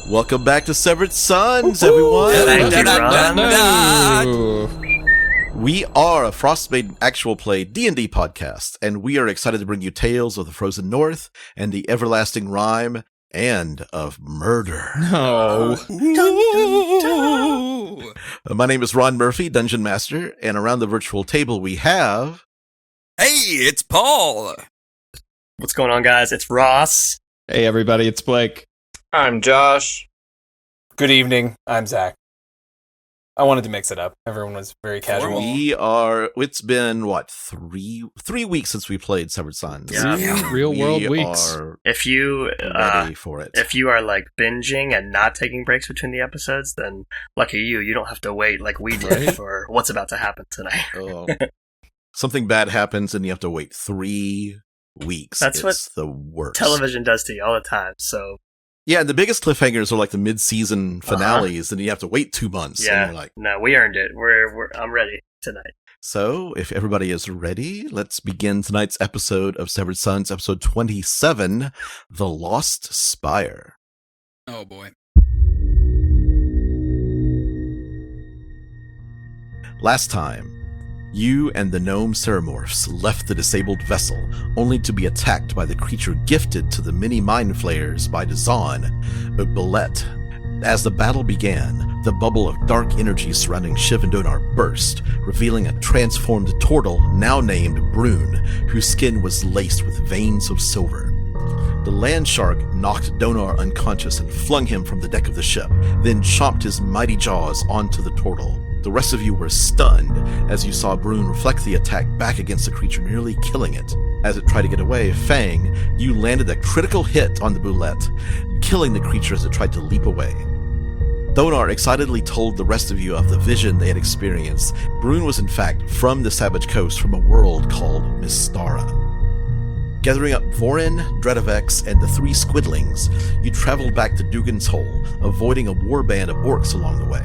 Welcome back to Severed Sons, everyone. We are a Frostmaiden actual play D&D podcast, and we are excited to bring you tales of the Frozen North and the everlasting Rime and of murder. No. My name is Ron Murphy, Dungeon Master, and around the virtual table we have... Hey, it's Paul. What's going on, guys? It's Ross. Hey, everybody, it's Blake. I'm Josh. Good evening, I'm Zach. I wanted to mix it up. Everyone was very casual. It's been, what, three weeks since we played Severed Sons. Yeah. Real world weeks. If you ready for it. If you are like binging and not taking breaks between the episodes, then lucky you don't have to wait like we did for what's about to happen tonight. Something bad happens and you have to wait 3 weeks. That's what the worst. Television does to you all the time, so... Yeah, the biggest cliffhangers are like the mid-season finales, and you have to wait 2 months. Yeah, and you're like, no, we earned it. I'm ready tonight. So, if everybody is ready, let's begin tonight's episode of Severed Sons, episode 27, The Lost Spire. Oh, boy. Last time, you and the gnome Ceramorphs left the disabled vessel, only to be attacked by the creature gifted to the many mind flayers by Dazan, Ubelet. As the battle began, the bubble of dark energy surrounding Shiv and Donar burst, revealing a transformed turtle now named Brune, whose skin was laced with veins of silver. The land shark knocked Donar unconscious and flung him from the deck of the ship, then chomped his mighty jaws onto the turtle. The rest of you were stunned as you saw Brune reflect the attack back against the creature, nearly killing it. As it tried to get away, Fang, you landed a critical hit on the boulette, killing the creature as it tried to leap away. Donar excitedly told the rest of you of the vision they had experienced. Brune was in fact from the Savage Coast, from a world called Mystara. Gathering up Vorin, Dredavex, and the 3 squidlings, you traveled back to Dugan's Hole, avoiding a warband of orcs along the way.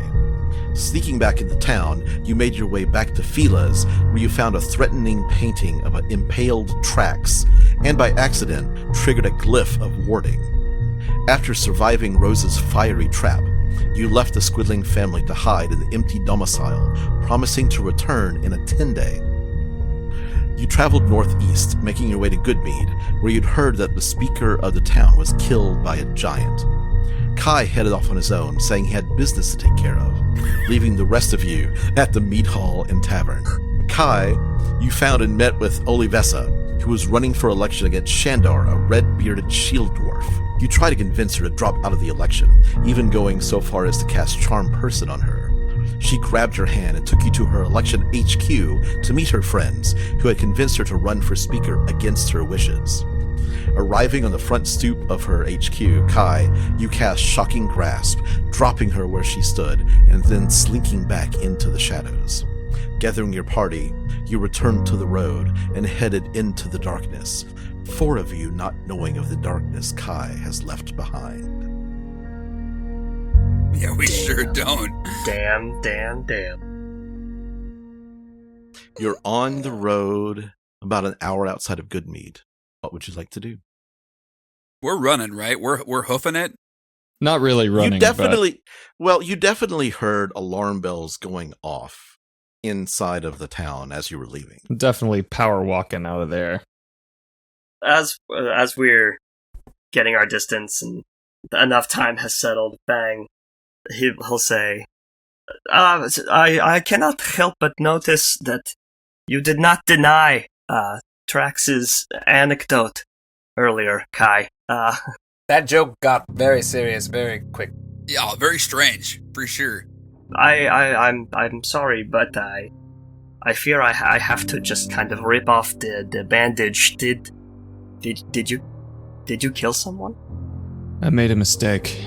Sneaking back into town, you made your way back to Phila's, where you found a threatening painting of an impaled Trax, and by accident triggered a glyph of warding. After surviving Rose's fiery trap, you left the Squidling family to hide in the empty domicile, promising to return in a 10-day. You traveled northeast, making your way to Goodmead, where you'd heard that the speaker of the town was killed by a giant. Kai headed off on his own, saying he had business to take care of, leaving the rest of you at the mead hall and tavern. Kai, you found and met with Olivessa, who was running for election against Shandar, a red-bearded shield dwarf. You tried to convince her to drop out of the election, even going so far as to cast Charm Person on her. She grabbed your hand and took you to her election HQ to meet her friends, who had convinced her to run for speaker against her wishes. Arriving on the front stoop of her HQ, Kai, you cast Shocking Grasp, dropping her where she stood, and then slinking back into the shadows. Gathering your party, you returned to the road and headed into the darkness, 4 of you not knowing of the darkness Kai has left behind. Yeah, we sure don't. Damn. You're on the road about an hour outside of Goodmead. What would you like to do? We're running, right? We're hoofing it. Not really running. You definitely heard alarm bells going off inside of the town as you were leaving. Definitely power walking out of there. As we're getting our distance and enough time has settled, Fang, he'll say, I cannot help but notice that you did not deny Trax's anecdote earlier, Kai. That joke got very serious very quick. Yeah, very strange, for sure. I'm sorry, but I fear I have to just kind of rip off the bandage. Did you kill someone? I made a mistake.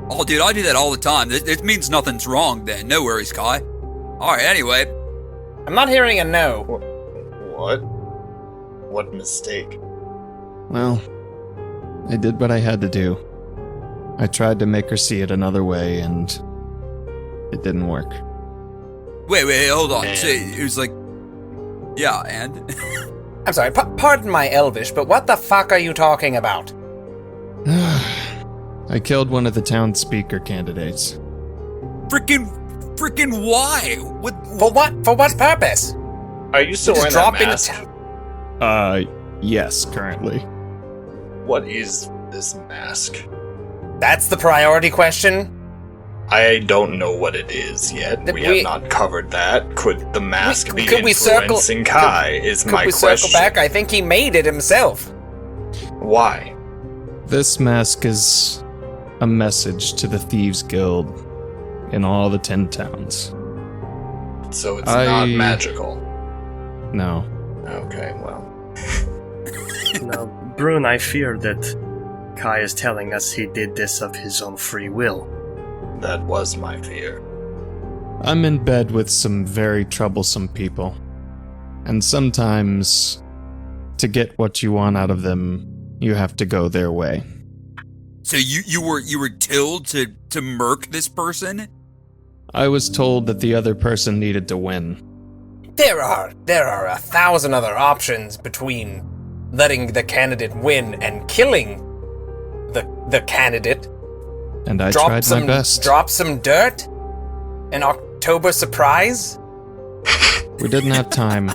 Oh, dude, I do that all the time. It means nothing's wrong then. No worries, Kai. Alright, anyway. I'm not hearing a no. What? What mistake? Well, I did what I had to do. I tried to make her see it another way, and it didn't work. Wait, hold on. So it was like... Yeah, and? I'm sorry, pardon my Elvish, but what the fuck are you talking about? I killed one of the town speaker candidates. Freaking why? For what? For what purpose? Are you still Just wearing that dropping mask? Yes, currently. What is this mask? That's the priority question. I don't know what it is yet. We have not covered that. Could the mask be could we circle- influencing Kai? Is Could my we question. circle back? I think he made it himself. Why? This mask is a message to the Thieves Guild in all the 10 towns. So it's not magical. No. Okay, well. Now, Brune, I fear that Kai is telling us he did this of his own free will. That was my fear. I'm in bed with some very troublesome people. And sometimes, to get what you want out of them, you have to go their way. So you were told to murk this person? I was told that the other person needed to win. There are 1,000 other options between letting the candidate win and killing the candidate. And I tried my best. Drop some dirt? An October surprise? We didn't have time.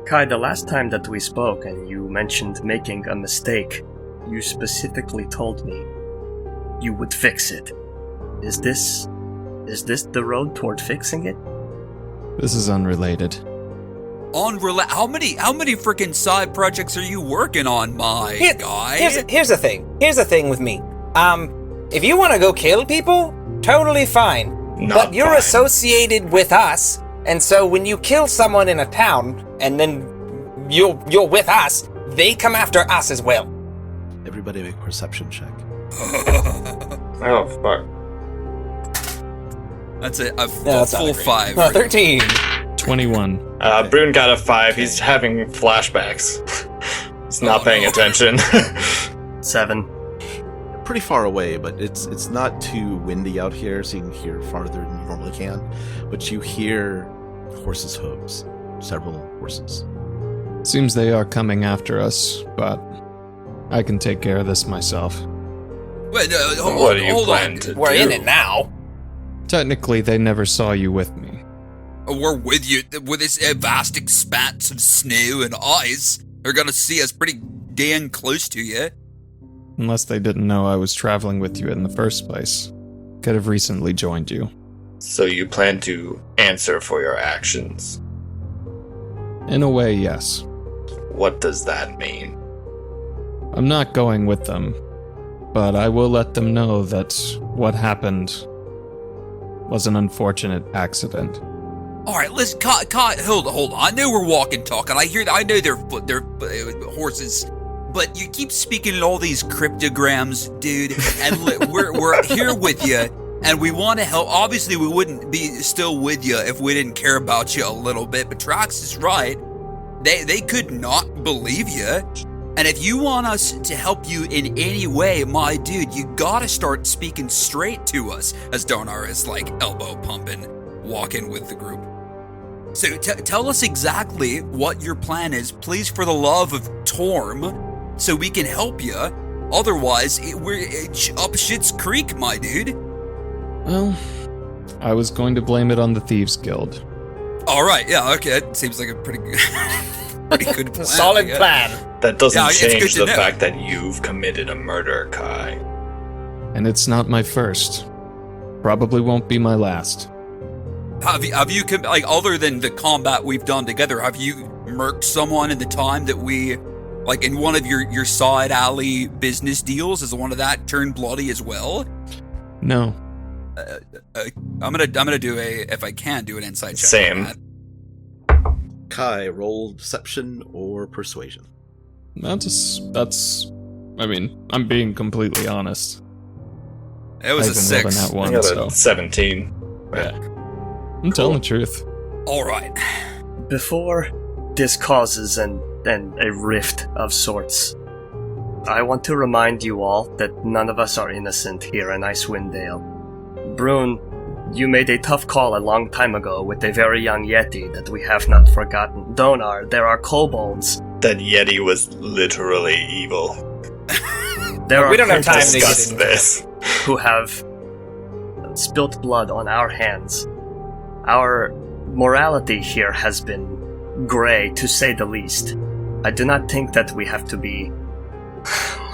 Kai, the last time that we spoke and you mentioned making a mistake, you specifically told me you would fix it. Is this the road toward fixing it? This is unrelated. How many freaking side projects are you working on, my guy? Here's the thing. Here's the thing with me. If you want to go kill people, totally fine. But you're fine. associated with us, and so when you kill someone in a town, and then you're with us, they come after us as well. Everybody make a perception check. Oh, fuck. That's it. A that's full not great. 5. 13. 21. Brune got a 5. He's having flashbacks. He's not paying attention. 7. Pretty far away, but it's not too windy out here, so you can hear farther than you normally can. But you hear horses' hooves. Several horses. Seems they are coming after us, but I can take care of this myself. Wait, What do you hold plan on. to We're do? in it now. Technically, they never saw you with me. We're with you with this vast expanse of snow and ice. They're gonna see us pretty damn close to you. Unless they didn't know I was traveling with you in the first place. Could have recently joined you. So you plan to answer for your actions. In a way, yes. What does that mean? I'm not going with them, but I will let them know that what happened was an unfortunate accident. All right, listen, hold on. I know we're walking, talking. I know they're horses, but you keep speaking all these cryptograms, dude. And we're here with you, and we want to help. Obviously, we wouldn't be still with you if we didn't care about you a little bit. But Trax is right. They could not believe you. And if you want us to help you in any way, my dude, you gotta start speaking straight to us. As Donar is like elbow pumping, walking with the group. So tell us exactly what your plan is, please, for the love of Torm, so we can help you. Otherwise, we're up Shit's Creek, my dude. Well, I was going to blame it on the Thieves Guild. All right, yeah, okay, that seems like a pretty good, pretty good plan. Solid plan. That doesn't Yeah, it's good change to the know. fact that you've committed a murder, Kai. And it's not my first. Probably won't be my last. Have you like, other than the combat we've done together, have you murked someone in the time that we, like, in one of your side alley business deals? Is one of that turned bloody as well? No. I'm gonna do if I can do an insight check. Same. on that. Kai, roll deception or persuasion. That's I mean, I'm being completely honest. It was a I even rolled 6. that I one, got so a 17. yeah. I'm telling the truth. All right. Before this causes a rift of sorts, I want to remind you all that none of us are innocent here in Icewind Dale. Brune, you made a tough call a long time ago with a very young Yeti that we have not forgotten. Donar, there are kobolds. That Yeti was literally evil. There We are don't have time to Discuss get into this. who have spilt blood on our hands. Our morality here has been gray, to say the least. I do not think that we have to be.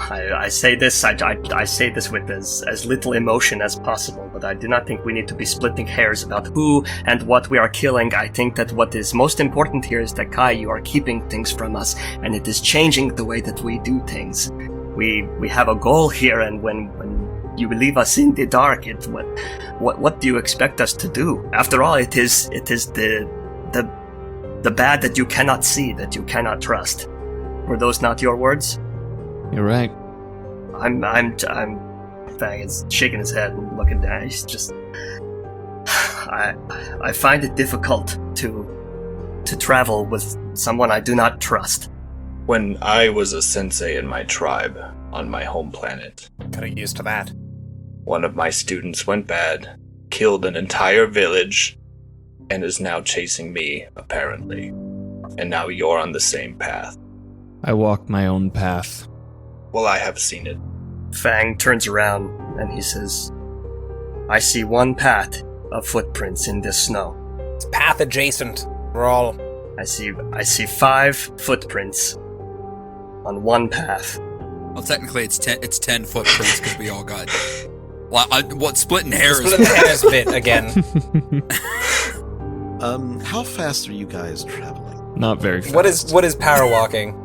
I say this. I say this with as little emotion as possible, but I do not think we need to be splitting hairs about who and what we are killing. I think that what is most important here is that, Kai, you are keeping things from us, and it is changing the way that we do things. We have a goal here, and when you leave us in the dark, what do you expect us to do? After all, it is the bad that you cannot see, that you cannot trust. Were those not your words? You're right. Fang is shaking his head and looking down. He's just, I find it difficult to travel with someone I do not trust. When I was a sensei in my tribe on my home planet, Kinda used to that. one of my students went bad, killed an entire village, and is now chasing me, apparently. And now you're on the same path. I walk my own path. Well, I have seen it. Fang turns around and he says, I see one path of footprints in this snow. It's path adjacent. We're all. I see 5 footprints on one path. Well, technically, it's 10 footprints because we all got. What splitting hairs? Splitting hairs bit again. How fast are you guys traveling? Not very fast. What is power walking?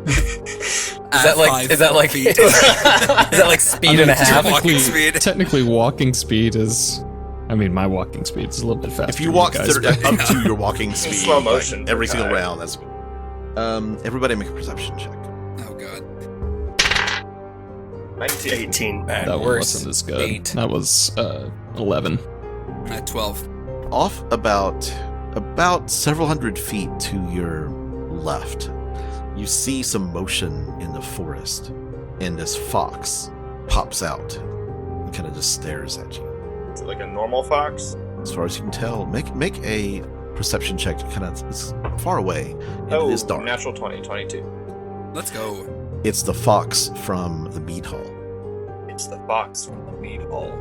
Is that like feet. is that like speed and a half? Walking speed. Technically, walking speed is. I mean, my walking speed is a little bit faster. If you walk than you guys, up to your walking speed, slow motion like, every for single Kai. round, that's. Everybody make a perception check. Oh god. 19. 18. And that one worse. wasn't as good. 8. That was 11. At 12. Off about several hundred feet to your left, you see some motion in the forest, and this fox pops out and kind of just stares at you. Is it like a normal fox? As far as you can tell, make a perception check. Kind of, it's far away, and it is dark. Natural 20, 22. Let's go. It's the fox from the mead hall. It's the fox from the mead hall.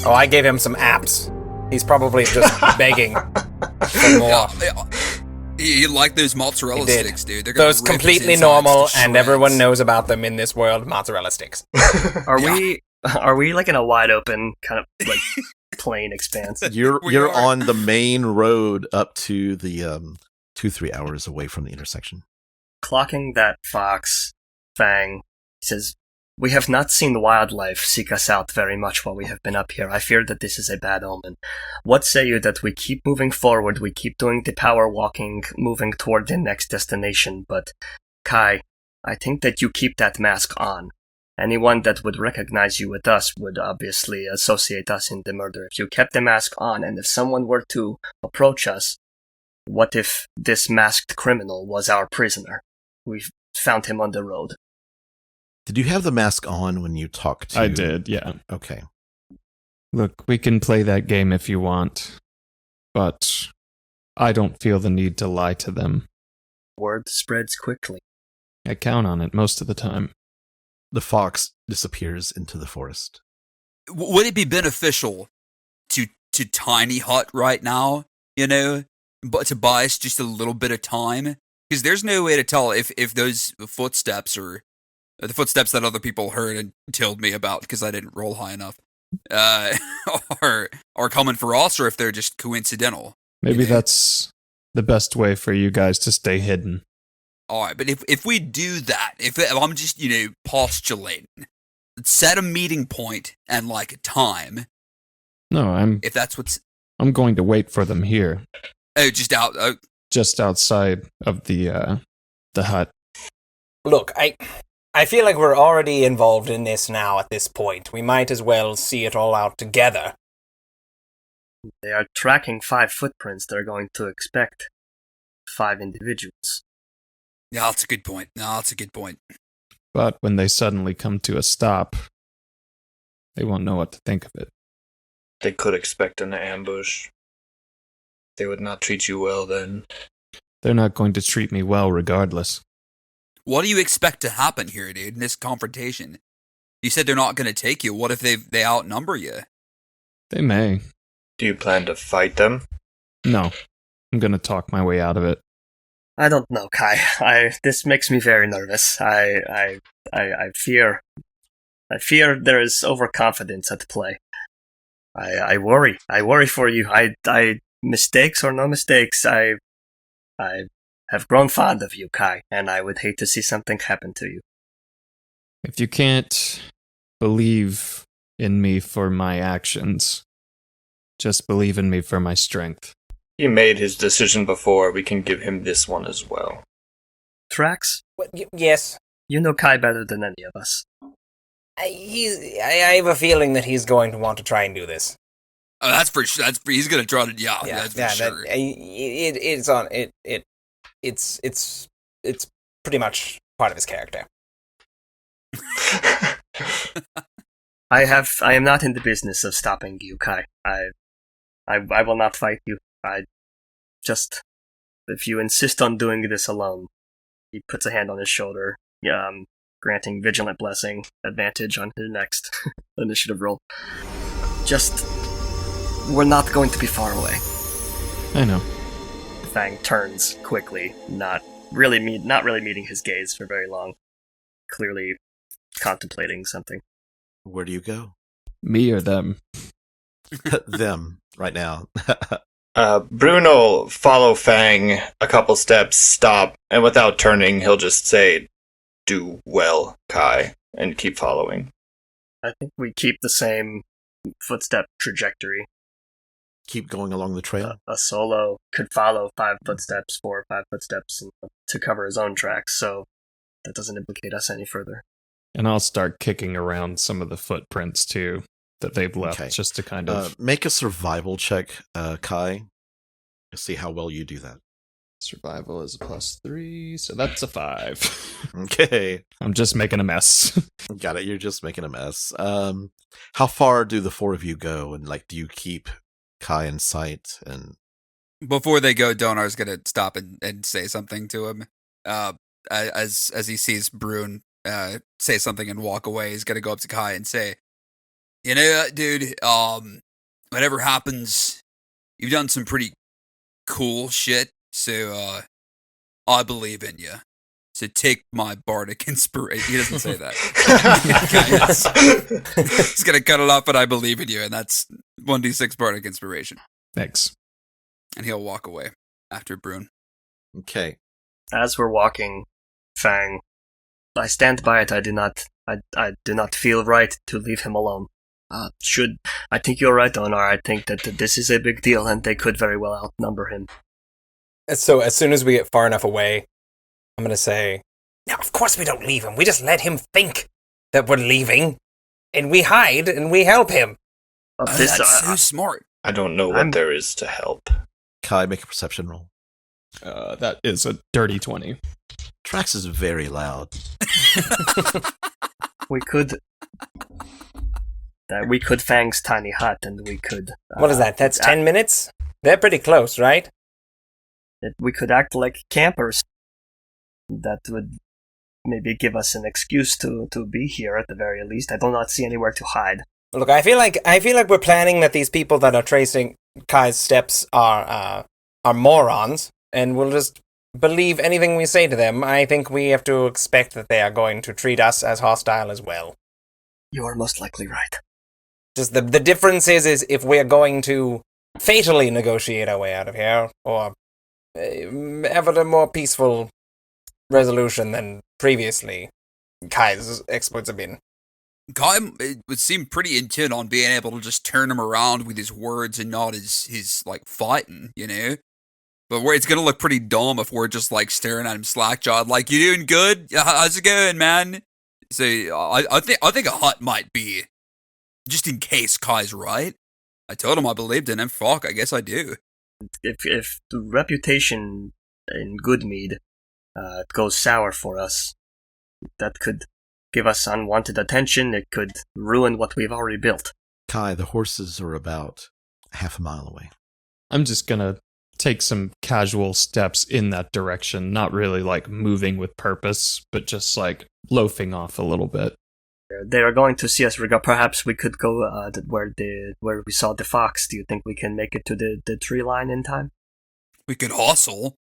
Oh, I gave him some apps. He's probably just begging for more. You like those mozzarella He did. sticks, dude? They're gonna Those rip his completely insides normal, to and shreds. everyone knows about them in this world. Mozzarella sticks. Are we like in a wide open kind of like plain expanse? You're We are. on the main road up to the 2-3 hours away from the intersection. Clocking that fox, Fang says, we have not seen wildlife seek us out very much while we have been up here. I fear that this is a bad omen. What say you that we keep moving forward, we keep doing the power walking, moving toward the next destination, but Kai, I think that you keep that mask on. Anyone that would recognize you with us would obviously associate us in the murder. If you kept the mask on, and if someone were to approach us, what if this masked criminal was our prisoner? We found him on the road. Did you have the mask on when you talked to... I did, yeah. Okay. Look, we can play that game if you want, but I don't feel the need to lie to them. Word spreads quickly. I count on it most of the time. The fox disappears into the forest. Would it be beneficial to tiny hut right now? You know, but to buy us just a little bit of time, because there's no way to tell if those footsteps are the footsteps that other people heard and told me about because I didn't roll high enough are coming for us, or if they're just coincidental. Maybe Yeah. that's the best way for you guys to stay hidden. All right, but if we do that, if I'm just postulating, set a meeting point and like a time. No, If that's what's I'm going to wait for them here, just out. just outside of the hut. Look, I feel like we're already involved in this now at this point. We might as well see it all out together. They are tracking 5 footprints. They're going to expect 5 individuals. Yeah, that's a good point. No, that's a good point. But when they suddenly come to a stop, they won't know what to think of it. They could expect an ambush. They would not treat you well then. They're not going to treat me well regardless. What do you expect to happen here, dude, in this confrontation? You said they're not going to take you. What if they outnumber you? They may. Do you plan to fight them? No. I'm gonna talk my way out of it. I don't know, Kai. This makes me very nervous. I fear there is overconfidence at play. I worry. I worry for you. I mistakes or no mistakes, I have grown fond of you, Kai, and I would hate to see something happen to you. If you can't believe in me for my actions, just believe in me for my strength. He made his decision before. We can give him this one as well. Trax? Yes. You know Kai better than any of us. I have a feeling that he's going to want to try and do this. Oh, that's for sure. He's gonna try to. That's for sure. It's pretty much part of his character. I am not in the business of stopping you, Kai. I will not fight you. If you insist on doing this alone, he puts a hand on his shoulder, granting Vigilant Blessing advantage on his next initiative roll. We're not going to be far away. I know. Fang turns quickly, not really meeting his gaze for very long, clearly contemplating something. Where do you go? Me or them? Them, right now. Bruno will follow Fang a couple steps, stop, and without turning, he'll just say, "Do well, Kai," and keep following. I think we keep the same footstep trajectory. Keep going along the trail? A solo could follow 4 or 5 footsteps to cover his own tracks, so that doesn't implicate us any further. And I'll start kicking around some of the footprints, too, that they've left, just to kind of... make a survival check, Kai. Let's see how well you do that. Survival is a +3, so that's a 5. Okay. I'm just making a mess. Got it, you're just making a mess. How far do the 4 of you go, and do you keep Kai in sight? And before they go, Donar's gonna stop and say something to him. As he sees Brune say something and walk away, he's gonna go up to Kai and say, "You know, dude, whatever happens, you've done some pretty cool shit, so I believe in you. So take my bardic inspiration." He doesn't say that. He's gonna cut it off, but I believe in you, and that's 1d6 bardic inspiration. Thanks. And he'll walk away after Brune. Okay. As we're walking, Fang, I stand by it. I do not feel right to leave him alone. I think you're right, Donar. I think that this is a big deal, and they could very well outnumber him. So as soon as we get far enough away, I'm going to say, "Now, of course we don't leave him. We just let him think that we're leaving, and we hide, and we help him." That's so smart. I don't know what there is to help. Kai, make a perception roll. That is a dirty 20. Trax is very loud. We could Fang's tiny hut, and we could... what is that? That's 10 minutes? They're pretty close, right? We could act like campers. That would maybe give us an excuse to be here at the very least. I do not see anywhere to hide. Look, I feel like we're planning that these people that are tracing Kai's steps are morons, and we'll just believe anything we say to them. I think we have to expect that they are going to treat us as hostile as well. You are most likely right. Just the difference is if we're going to fatally negotiate our way out of here, or have a more peaceful resolution than previously Kai's exploits have been. Kai would seem pretty intent on being able to just turn him around with his words and not his fighting, you know? But it's gonna look pretty dumb if we're just staring at him slack-jawed, you doing good? How's it going, man? So I think a hut might be, just in case Kai's right. I told him I believed in him. Fuck, I guess I do. If the reputation in Goodmead goes sour for us, that could give us unwanted attention. It could ruin what we've already built. Kai, the horses are about half a mile away. I'm just gonna take some casual steps in that direction, not really moving with purpose, but just loafing off a little bit. They are going to see us. Perhaps we could go where we saw the fox. Do you think we can make it to the tree line in time? We could hustle.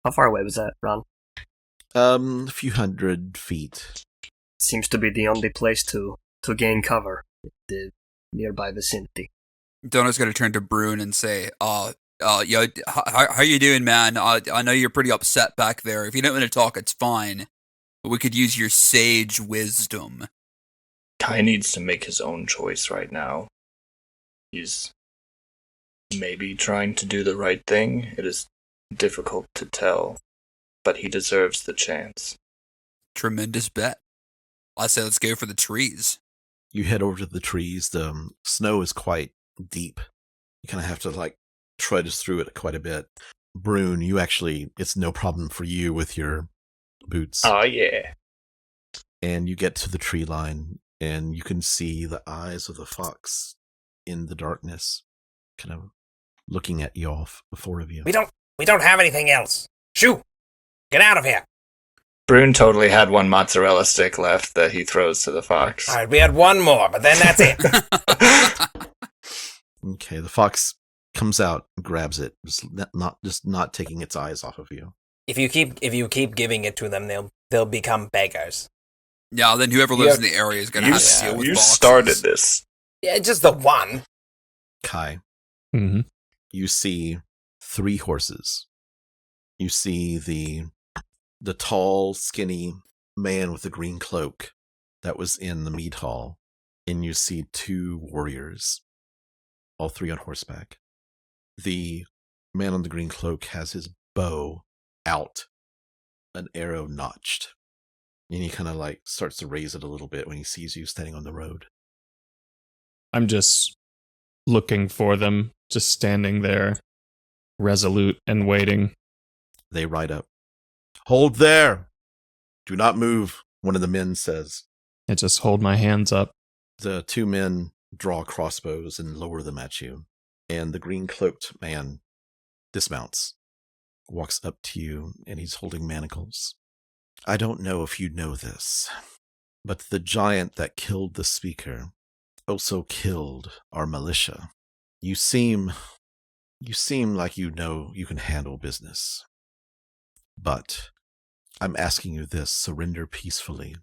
How far away was that, Ron? A few 100 feet. Seems to be the only place to gain cover. The nearby vicinity. Donna's going to turn to Brune and say, yo, how you doing, man? I know you're pretty upset back there. If you don't want to talk, it's fine. But we could use your sage wisdom. Kai needs to make his own choice right now. He's maybe trying to do the right thing. It is difficult to tell, but he deserves the chance. Tremendous bet. I say let's go for the trees. You head over to the trees. The snow is quite deep. You kind of have to, trudge through it quite a bit. Brune, it's no problem for you with your boots. Oh, yeah. And you get to the tree line, and you can see the eyes of the fox in the darkness, kind of looking at you all, the four of you. We don't have anything else. Shoo! Get out of here! Brune totally had one mozzarella stick left that he throws to the fox. Alright, we had one more, but then that's it. Okay, the fox comes out and grabs it, just not taking its eyes off of you. If you keep giving it to them, they'll become beggars. Yeah, then whoever lives in the area is going to have to deal with You boxes. started this. Yeah, just the one. Kai, Mm-hmm. you see 3 horses. You see the tall, skinny man with the green cloak that was in the mead hall, and you see 2 warriors, all 3 on horseback. The man on the green cloak has his bow out, an arrow notched, and he kind of starts to raise it a little bit when he sees you standing on the road. I'm just looking for them, just standing there, resolute and waiting. They ride up. "Hold there! Do not move," one of the men says. I just hold my hands up. The 2 men draw crossbows and lower them at you, and the green-cloaked man dismounts, walks up to you, and he's holding manacles. "I don't know if you know this, but the giant that killed the speaker also killed our militia. You seem like you know you can handle business. But I'm asking you this: surrender peacefully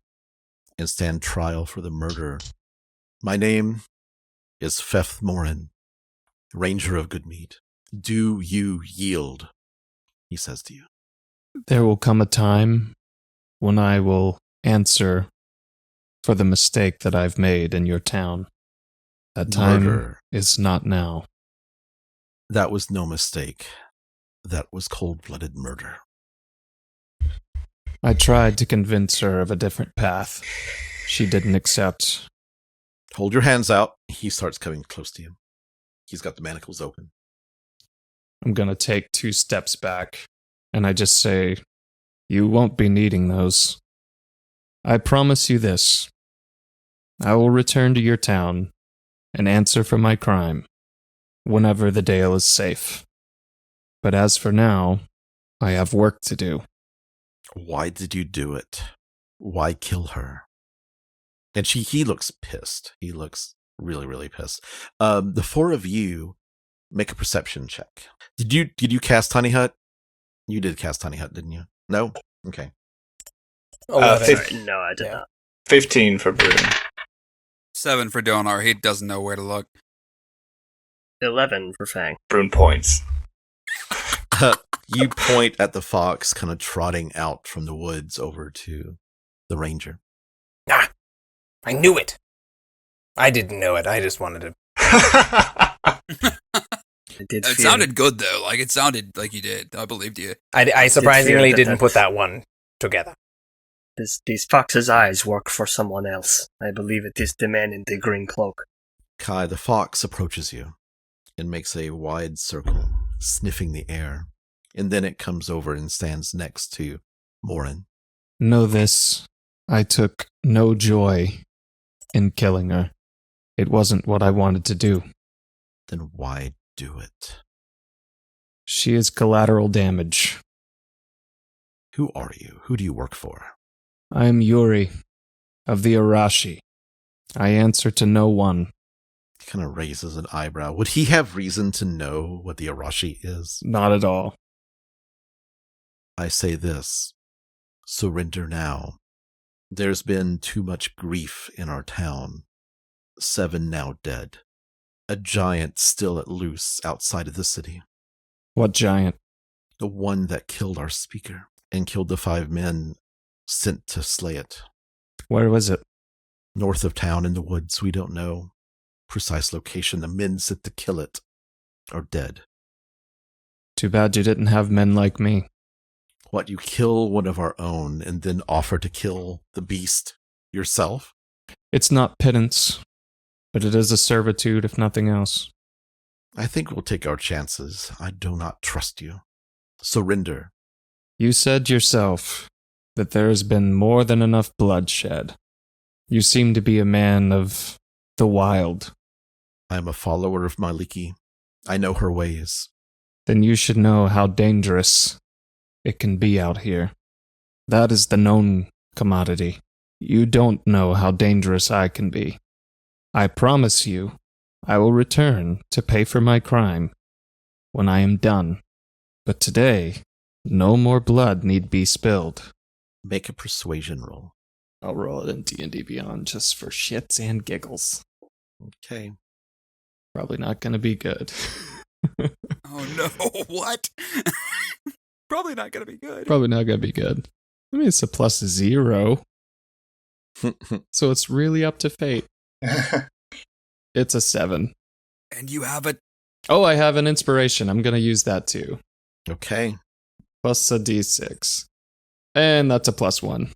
and stand trial for the murder. My name is Feth Morin, Ranger of Goodmead. Do you yield?" he says to you. There will come a time when I will answer for the mistake that I've made in your town. That time Murder. is not now. That was no mistake. That was cold-blooded murder. I tried to convince her of a different path. She didn't accept. Hold your hands out. He starts coming close to you. He's got the manacles open. I'm gonna take 2 steps back, and I just say, you won't be needing those. I promise you this. I will return to your town and answer for my crime whenever the Dale is safe. But as for now, I have work to do. Why did you do it? Why kill her? And he looks pissed. He looks really, really pissed. The 4 of you make a perception check. Did you cast Tiny Hut? You did cast Tiny Hut, didn't you? No? Okay. No, I did not. 15 for Brune. 7 for Donar. He doesn't know where to look. 11 for Fang. Brune points. You point at the fox kind of trotting out from the woods over to the ranger. Ah! I knew it! I didn't know it, I just wanted to... It sounded good, though. It sounded like you did. I believed you. I surprisingly didn't put that one together. These fox's eyes work for someone else. I believe it is the man in the green cloak. Kai, the fox approaches you and makes a wide circle, sniffing the air. And then it comes over and stands next to Morin. Know this. I took no joy in killing her. It wasn't what I wanted to do. Then why do it? She is collateral damage. Who are you? Who do you work for? I am Yuri, of the Arashi. I answer to no one. He kind of raises an eyebrow. Would he have reason to know what the Arashi is? Not at all. I say this. Surrender now. There's been too much grief in our town. 7 now dead. A giant still at loose outside of the city. What giant? The one that killed our speaker and killed the 5 men sent to slay it. Where was it? North of town in the woods. We don't know precise location. The men sent to kill it are dead. Too bad you didn't have men like me. What, you kill one of our own and then offer to kill the beast yourself? It's not pittance, but it is a servitude, if nothing else. I think we'll take our chances. I do not trust you. Surrender. You said yourself that there has been more than enough bloodshed. You seem to be a man of the wild. I am a follower of Maliki. I know her ways. Then you should know how dangerous it can be out here. That is the known commodity. You don't know how dangerous I can be. I promise you, I will return to pay for my crime when I am done. But today, no more blood need be spilled. Make a persuasion roll. I'll roll it in D&D Beyond just for shits and giggles. Okay. Probably not going to be good. Oh no, what? Probably not going to be good. Probably not going to be good. I mean, it's a +0. So it's really up to fate. It's a 7. And you have it. Oh, I have an inspiration. I'm going to use that too. Okay. Plus a D6. And that's a +1.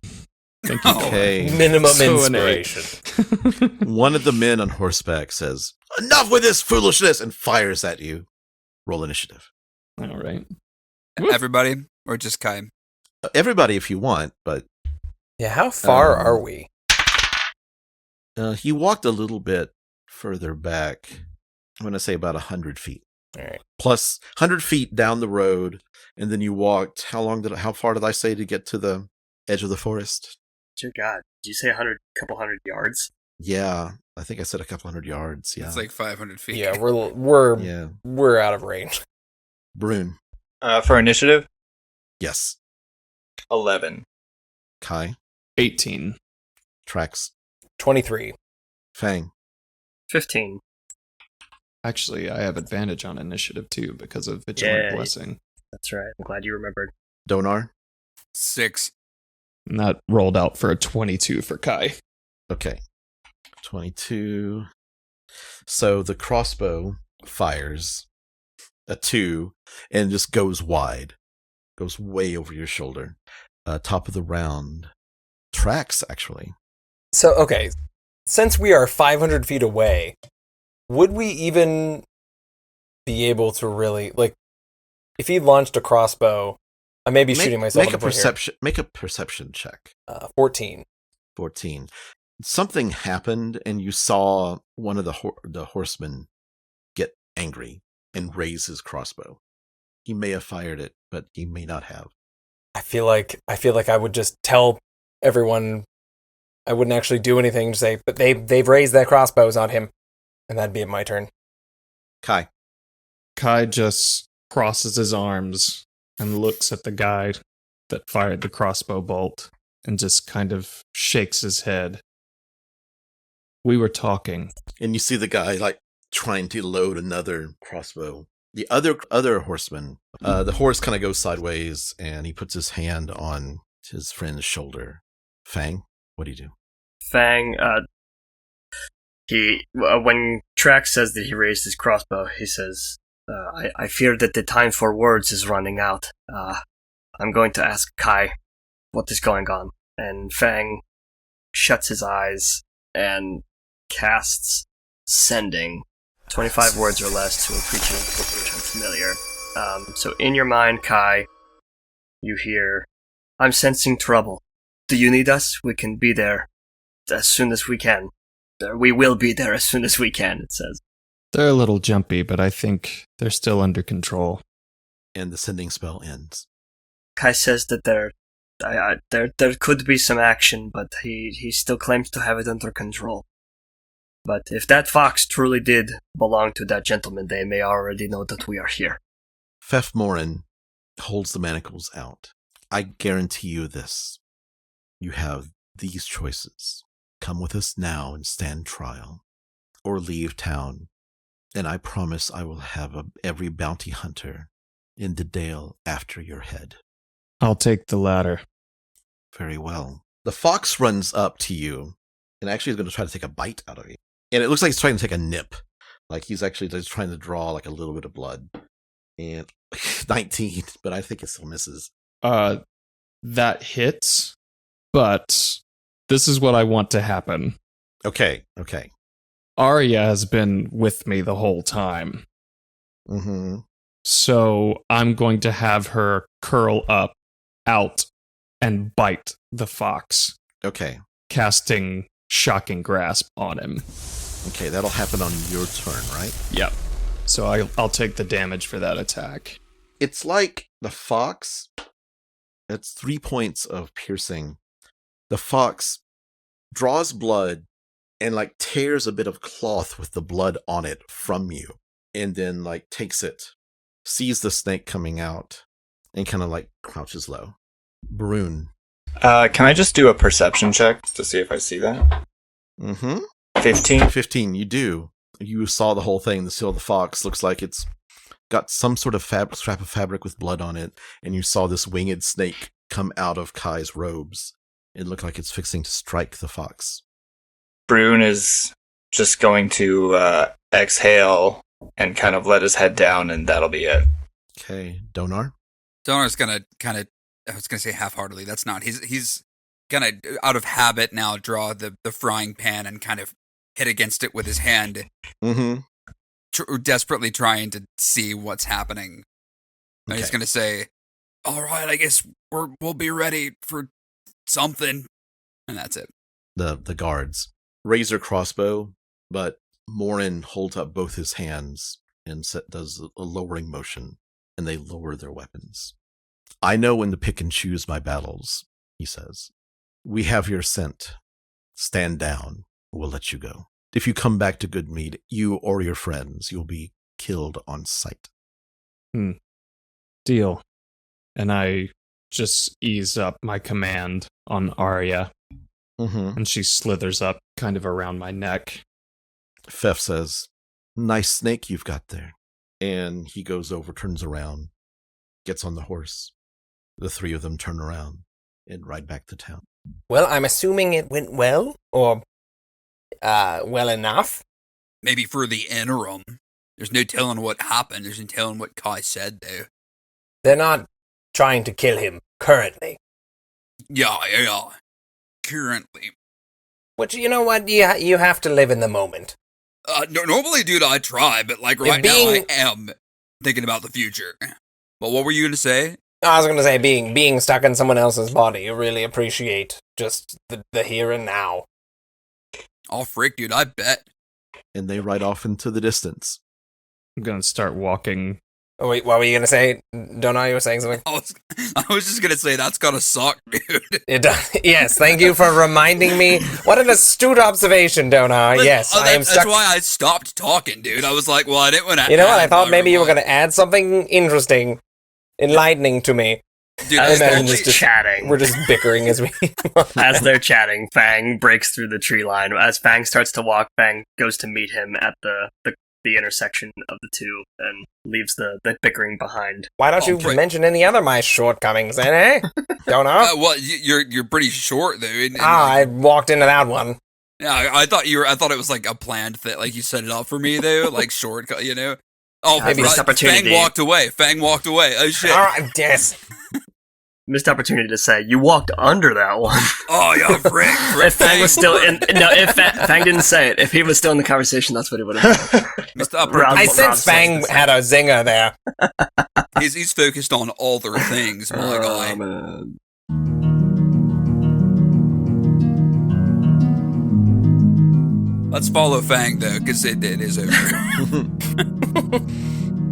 Thank you. Okay. Minimum So an inspiration. One of the men on horseback says, "Enough with this foolishness," and fires at you. Roll initiative. All right. Everybody, or just Kai? Everybody if you want, but Yeah, how far are we? he walked a little bit further back. I'm going to say about 100 feet. All right. Plus 100 feet down the road, and then you walked, how far did I say to get to the edge of the forest? Dear God, did you say couple hundred yards? Yeah, I think I said a couple hundred yards. Yeah. It's like 500 feet. Yeah, we're Yeah. out of range. Brune. For initiative, Yes. 11. Kai. 18. Trax. 23. Fang. 15. Actually, I have advantage on initiative too because of Vigilant Yeah. Blessing. That's right. I'm glad you remembered. Donar. 6. And that rolled out for a 22 for Kai. Okay. 22. So the crossbow fires a 2 and just goes wide. Goes way over your shoulder. Top of the round. Trax, actually. So, okay, since we are 500 feet away, would we even be able to really, like, if he launched a crossbow, I may be shooting myself in the foot here. Make a perception check. 14. 14. Something happened, and you saw one of the horsemen get angry and raise his crossbow. He may have fired it, but he may not have. I feel like I would just tell everyone. I wouldn't actually do anything to say, but they've raised their crossbows on him, and that'd be my turn. Kai. Kai just crosses his arms and looks at the guy that fired the crossbow bolt and just kind of shakes his head. We were talking. And you see the guy like trying to load another crossbow. The other horseman, the horse kind of goes sideways, and he puts his hand on his friend's shoulder. Fang, what do you do? Fang, when Trax says that he raised his crossbow, he says, I fear that the time for words is running out. I'm going to ask Kai what is going on. And Fang shuts his eyes and casts Sending. 25 words or less to a creature with which I'm familiar. So in your mind, Kai, you hear, I'm sensing trouble. Do you need us? We can be there as soon as we can. We will be there as soon as we can, it says. They're a little jumpy, but I think they're still under control. And the sending spell ends. Kai says that they're there could be some action, but he still claims to have it under control. But if that fox truly did belong to that gentleman, they may already know that we are here. Fef Morin holds the manacles out. I guarantee you this. You have these choices. Come with us now and stand trial, or leave town, and I promise I will have every bounty hunter in the dale after your head. I'll take the latter. Very well. The fox runs up to you, and actually is going to try to take a bite out of you. And it looks like he's trying to take a nip. Like he's actually just trying to draw like a little bit of blood. And 19, but I think it still misses. That hits, but this is what I want to happen. Okay. Arya has been with me the whole time. Mm-hmm. So I'm going to have her curl up, out, and bite the fox. Okay. Casting Shocking Grasp on him. Okay, that'll happen on your turn, right? Yep. So I'll take the damage for that attack. It's like the fox. It's 3 points of piercing. The fox draws blood and like tears a bit of cloth with the blood on it from you, and then like takes it, sees the snake coming out, and kind of like crouches low. Barun. Can I just do a perception check to see if I see that? Mm-hmm. 15? 15, you do. You saw the whole thing. The seal of the fox looks like it's got some sort of scrap of fabric with blood on it, and you saw this winged snake come out of Kai's robes. It looked like it's fixing to strike the fox. Brune is just going to exhale and kind of let his head down, and that'll be it. Okay, Donar? Donar's gonna kind of, I was gonna say half-heartedly, that's not, he's gonna, out of habit now, draw the frying pan and kind of hit against it with his hand. Mm-hmm. Desperately trying to see what's happening. And Okay. he's gonna say, all right, I guess we'll be ready for something. And that's it. The guards raise their crossbow, but Morin holds up both his hands and does a lowering motion, and they lower their weapons. I know when to pick and choose my battles, he says. We have your scent. Stand down. We'll let you go. If you come back to Goodmead, you or your friends, you'll be killed on sight. Deal. And I just ease up my command on Arya, Mm-hmm. and she slithers up kind of around my neck. Fef says, nice snake you've got there. And he goes over, turns around, gets on the horse. The three of them turn around and ride back to town. Well, I'm assuming it went well, or well enough. Maybe for the interim. There's no telling what happened. There's no telling what Kai said, though. They're not trying to kill him currently. Yeah. Currently. Which, you know what, you have to live in the moment. Normally, dude, I try, but like right now, I am thinking about the future. But what were you gonna say? I was going to say, being stuck in someone else's body, you really appreciate just the here and now. Oh, frick, dude, I bet. And they ride off into the distance. I'm going to start walking. Oh, wait, what were you going to say? Don't know, you were saying something? I was just gonna say, that's gotta suck, dude. It does. Yes, thank you for reminding me. What an astute observation, Donar. Yes, I am stuck. That's why I stopped talking, dude. I was like, well, I didn't want to. You know what? I thought maybe you were going to add something interesting, enlightening to me. Dude, As they're only- just chatting. We're just bickering as we. As they're chatting, Fang breaks through the tree line. As Fang starts to walk, Fang goes to meet him at the intersection of the two and leaves the bickering behind. Why don't you right. mention any other my shortcomings, then, eh? Donar? well, you're pretty short, though. And, I walked into that one. yeah, I thought it was like a planned thing. Like you set it up for me, though. Like shortcut, you know. Oh, Maybe right, this opportunity. Fang walked away. Oh shit. All right, yes. Missed opportunity to say you walked under that one. Oh yeah, frick. If Fang was still in, no, if Fang didn't say it, if he was still in the conversation, that's what he would have done. Mr. Upper, Round- I sense Fang had a zinger there. he's focused on other things, my guy. Man. Let's follow Fang though, because it is over.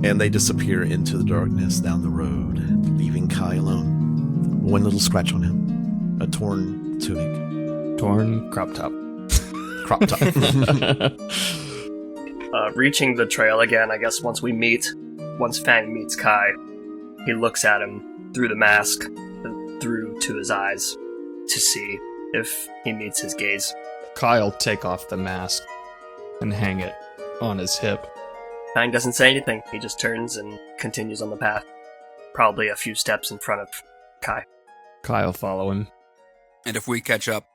And they disappear into the darkness down the road, leaving Kai alone. One little scratch on him. A torn tunic. Torn crop top. Crop top. Reaching the trail again, I guess once Fang meets Kai, he looks at him through the mask, through to his eyes, to see if he meets his gaze. Kyle take off the mask and hang it on his hip. Fang doesn't say anything. He just turns and continues on the path, probably a few steps in front of Kai. Kyle follow him. And if we catch up,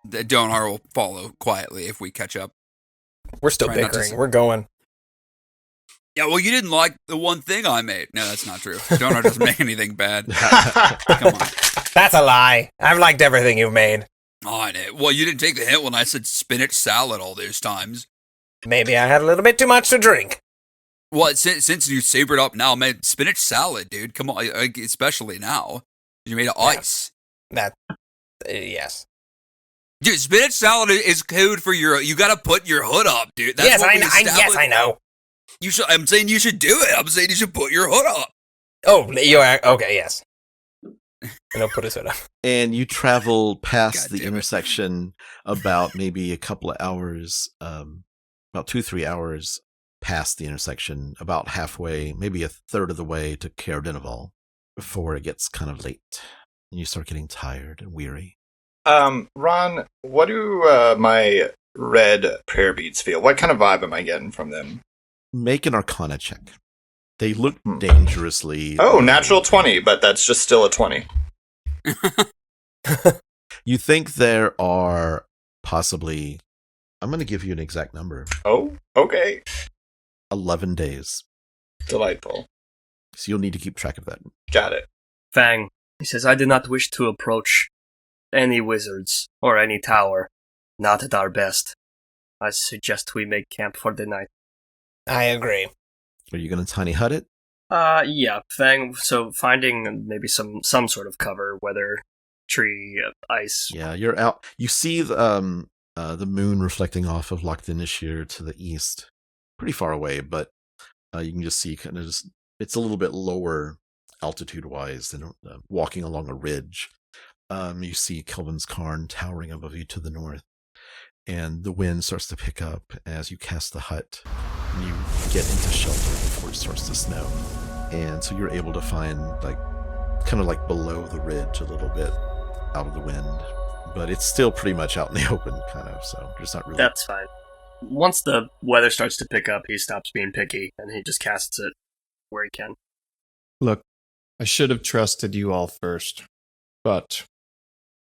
Donar will follow quietly if we catch up. We're still Try not to bickering. We're going. Yeah, well, you didn't like the one thing I made. No, that's not true. Donar doesn't make anything bad. Come on. That's a lie. I've liked everything you've made. Oh, I know. Well, you didn't take the hint when I said spinach salad all those times. Maybe I had a little bit too much to drink. Well, since you sabered up now, man, spinach salad, dude. Come on, especially now. You made of ice. Yes. Dude, spinach salad is code for you gotta put your hood up, dude. That's Yes, what we yes, I know. I'm saying you should do it. I'm saying you should put your hood up. Oh, you are okay. Yes. I'll put his hood up. And you travel past God the damn it. intersection about maybe a couple of hours, about 2-3 hours past the intersection, about halfway, maybe a third of the way to Caer Dineval, before it gets kind of late and you start getting tired and weary. Ron, what do my red prayer beads feel? What kind of vibe am I getting from them? Make an Arcana check. They look dangerously... Oh, natural 20, but that's just still a 20. You think there are possibly... I'm going to give you an exact number. Oh, okay. 11 days. Delightful. So you'll need to keep track of that. Got it. Fang, he says, I do not wish to approach any wizards or any tower. Not at our best. I suggest we make camp for the night. I agree. Are you going to tiny hut it? Yeah, Fang, so finding maybe some sort of cover, whether tree, ice. Yeah, you're out. You see the moon reflecting off of Loch Dinishir to the east. Pretty far away, but you can just see kind of just, it's a little bit lower altitude-wise than walking along a ridge. You see Kelvin's Cairn towering above you to the north. And the wind starts to pick up as you cast the hut and you get into shelter before it starts to snow. And so you're able to find kind of below the ridge a little bit out of the wind. But it's still pretty much out in the open, kind of, so there's not really... That's fine. Once the weather starts to pick up, he stops being picky and he just casts it where he can. Look, I should have trusted you all first, but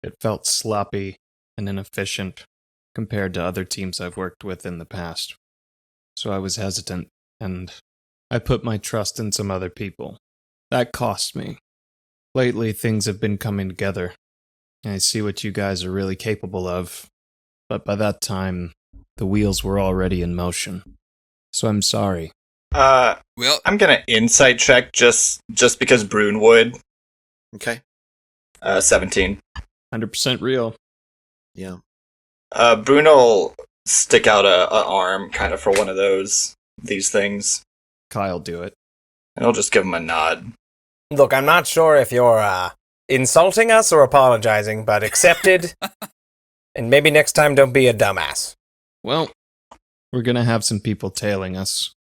it felt sloppy and inefficient compared to other teams I've worked with in the past. So I was hesitant, and I put my trust in some other people. That cost me. Lately, things have been coming together. I see what you guys are really capable of, but by that time, the wheels were already in motion. So I'm sorry. Well, I'm gonna insight check just because Brune would. Okay. 17. 100% real. Yeah. Brune will stick out a arm kind of for one of these things. Kyle do it. And I'll just give him a nod. Look, I'm not sure if you're insulting us or apologizing, but accepted. And maybe next time don't be a dumbass. Well, we're gonna have some people tailing us.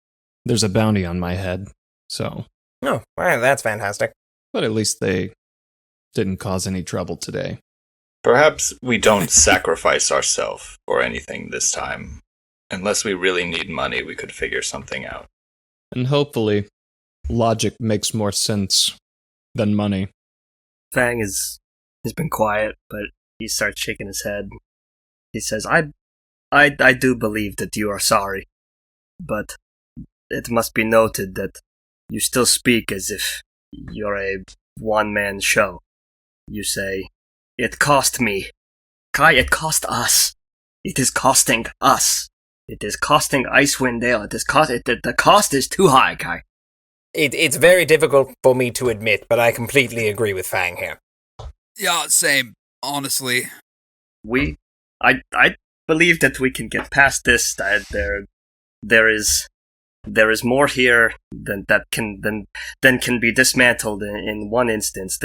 There's a bounty on my head, so... Oh, well, that's fantastic. But at least they didn't cause any trouble today. Perhaps we don't sacrifice ourselves for anything this time. Unless we really need money, we could figure something out. And hopefully, logic makes more sense than money. Fang has been quiet, but he starts shaking his head. He says, I do believe that you are sorry, but it must be noted that you still speak as if you're a one-man show. You say, it cost me. Kai, it cost us. It is costing us. It is costing Icewind Dale. The cost is too high, Kai. It's very difficult for me to admit, but I completely agree with Fang here. yeah, same, honestly. I believe that we can get past this. That there is more here than can be dismantled in one instance.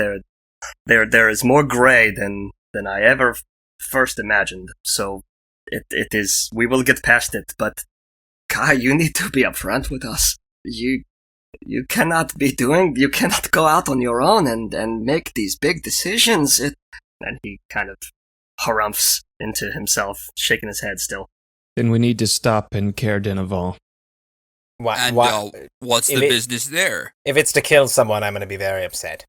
There is more gray than I ever first imagined. So it is. We will get past it. But Kai, you need to be upfront with us. You cannot go out on your own and make these big decisions. And he kind of harumphs into himself, shaking his head still. Then we need to stop in Caer Dineval. What's the business there? If it's to kill someone, I'm going to be very upset.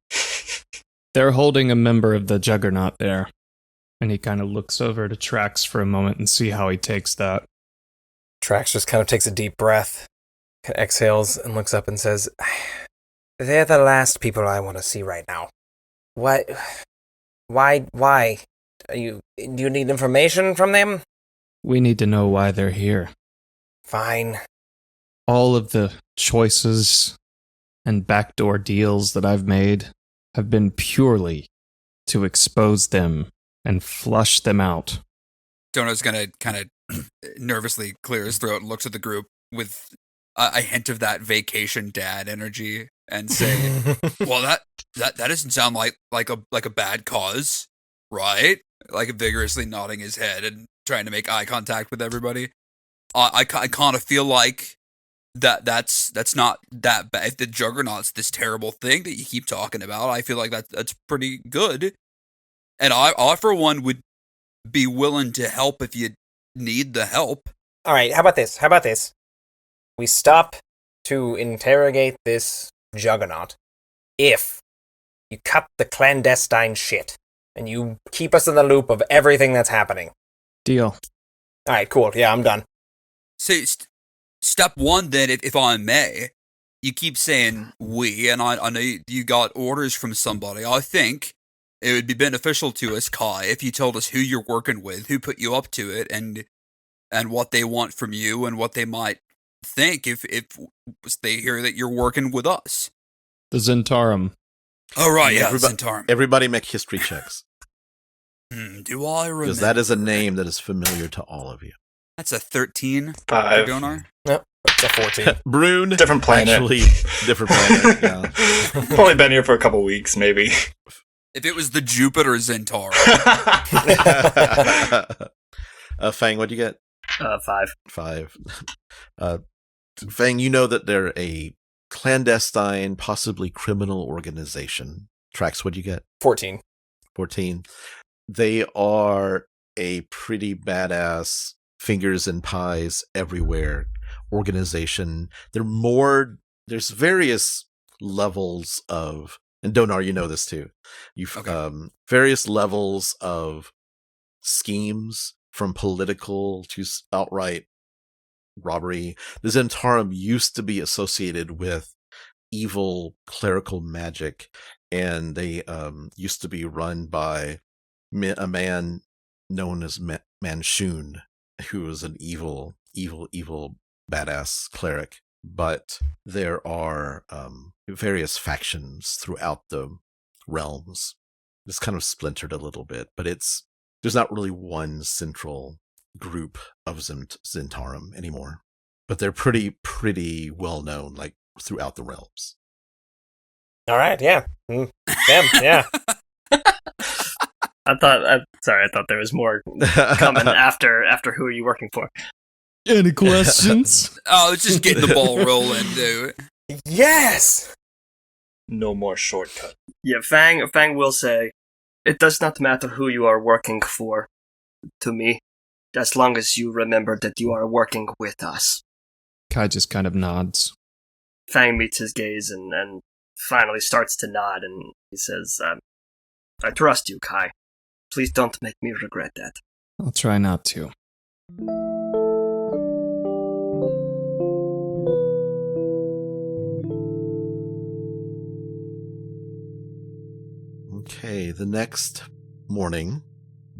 They're holding a member of the Juggernaut there. And he kind of looks over to Trax for a moment and see how he takes that. Trax just kind of takes a deep breath, exhales, and looks up and says, "They're the last people I want to see right now. Why? Do you need information from them? We need to know why they're here. Fine. All of the choices and backdoor deals that I've made have been purely to expose them and flush them out." Donar's gonna kind of nervously clear his throat and looks at the group with a hint of that vacation dad energy and say, "Well, that doesn't sound like a bad cause, right?" Like vigorously nodding his head and trying to make eye contact with everybody. I kind of feel like that's not that bad. If the Juggernaut's this terrible thing that you keep talking about, I feel like that's pretty good. And I for one would be willing to help if you need the help. All right, how about this? We stop to interrogate this Juggernaut if you cut the clandestine shit and you keep us in the loop of everything that's happening. Deal. All right, cool. Yeah, I'm done. So step one then, if I may, you keep saying we, and I know you got orders from somebody. I think it would be beneficial to us, Kai, if you told us who you're working with, who put you up to it, and what they want from you, and what they might think if they hear that you're working with us. The Zentarum. Oh, right, yeah, Zentarum. Everybody make history checks. Do I remember? Because that is a name that is familiar to all of you. That's a 13. 5. Donar? Yep, it's a 14. Brune. Different planet. Actually, different planet, yeah. Only been here for a couple weeks, maybe. If it was the Jupiter Zentarum. Fang, what'd you get? 5. 5. Fang, you know that they're a clandestine, possibly criminal organization. Trax, what'd you get? 14. 14. They are a pretty badass, fingers and pies everywhere organization. There's various levels of, and Donar, you know this too. Various levels of schemes, from political to outright robbery. The Zentarum used to be associated with evil clerical magic, and they used to be run by a man known as Manshun, who was an evil badass cleric. But there are various factions throughout the realms. It's kind of splintered a little bit, but there's not really one central group of Zentarum anymore. But they're pretty well known, like throughout the realms. All right, yeah. Them, yeah. I thought there was more coming after who are you working for? Any questions? Oh, it's just getting the ball rolling, dude. Yes! No more shortcut. Yeah, Fang will say, "It does not matter who you are working for to me, as long as you remember that you are working with us." Kai just kind of nods. Fang meets his gaze and finally starts to nod, and he says, "I trust you, Kai. Please don't make me regret that." I'll try not to. Okay, the next morning,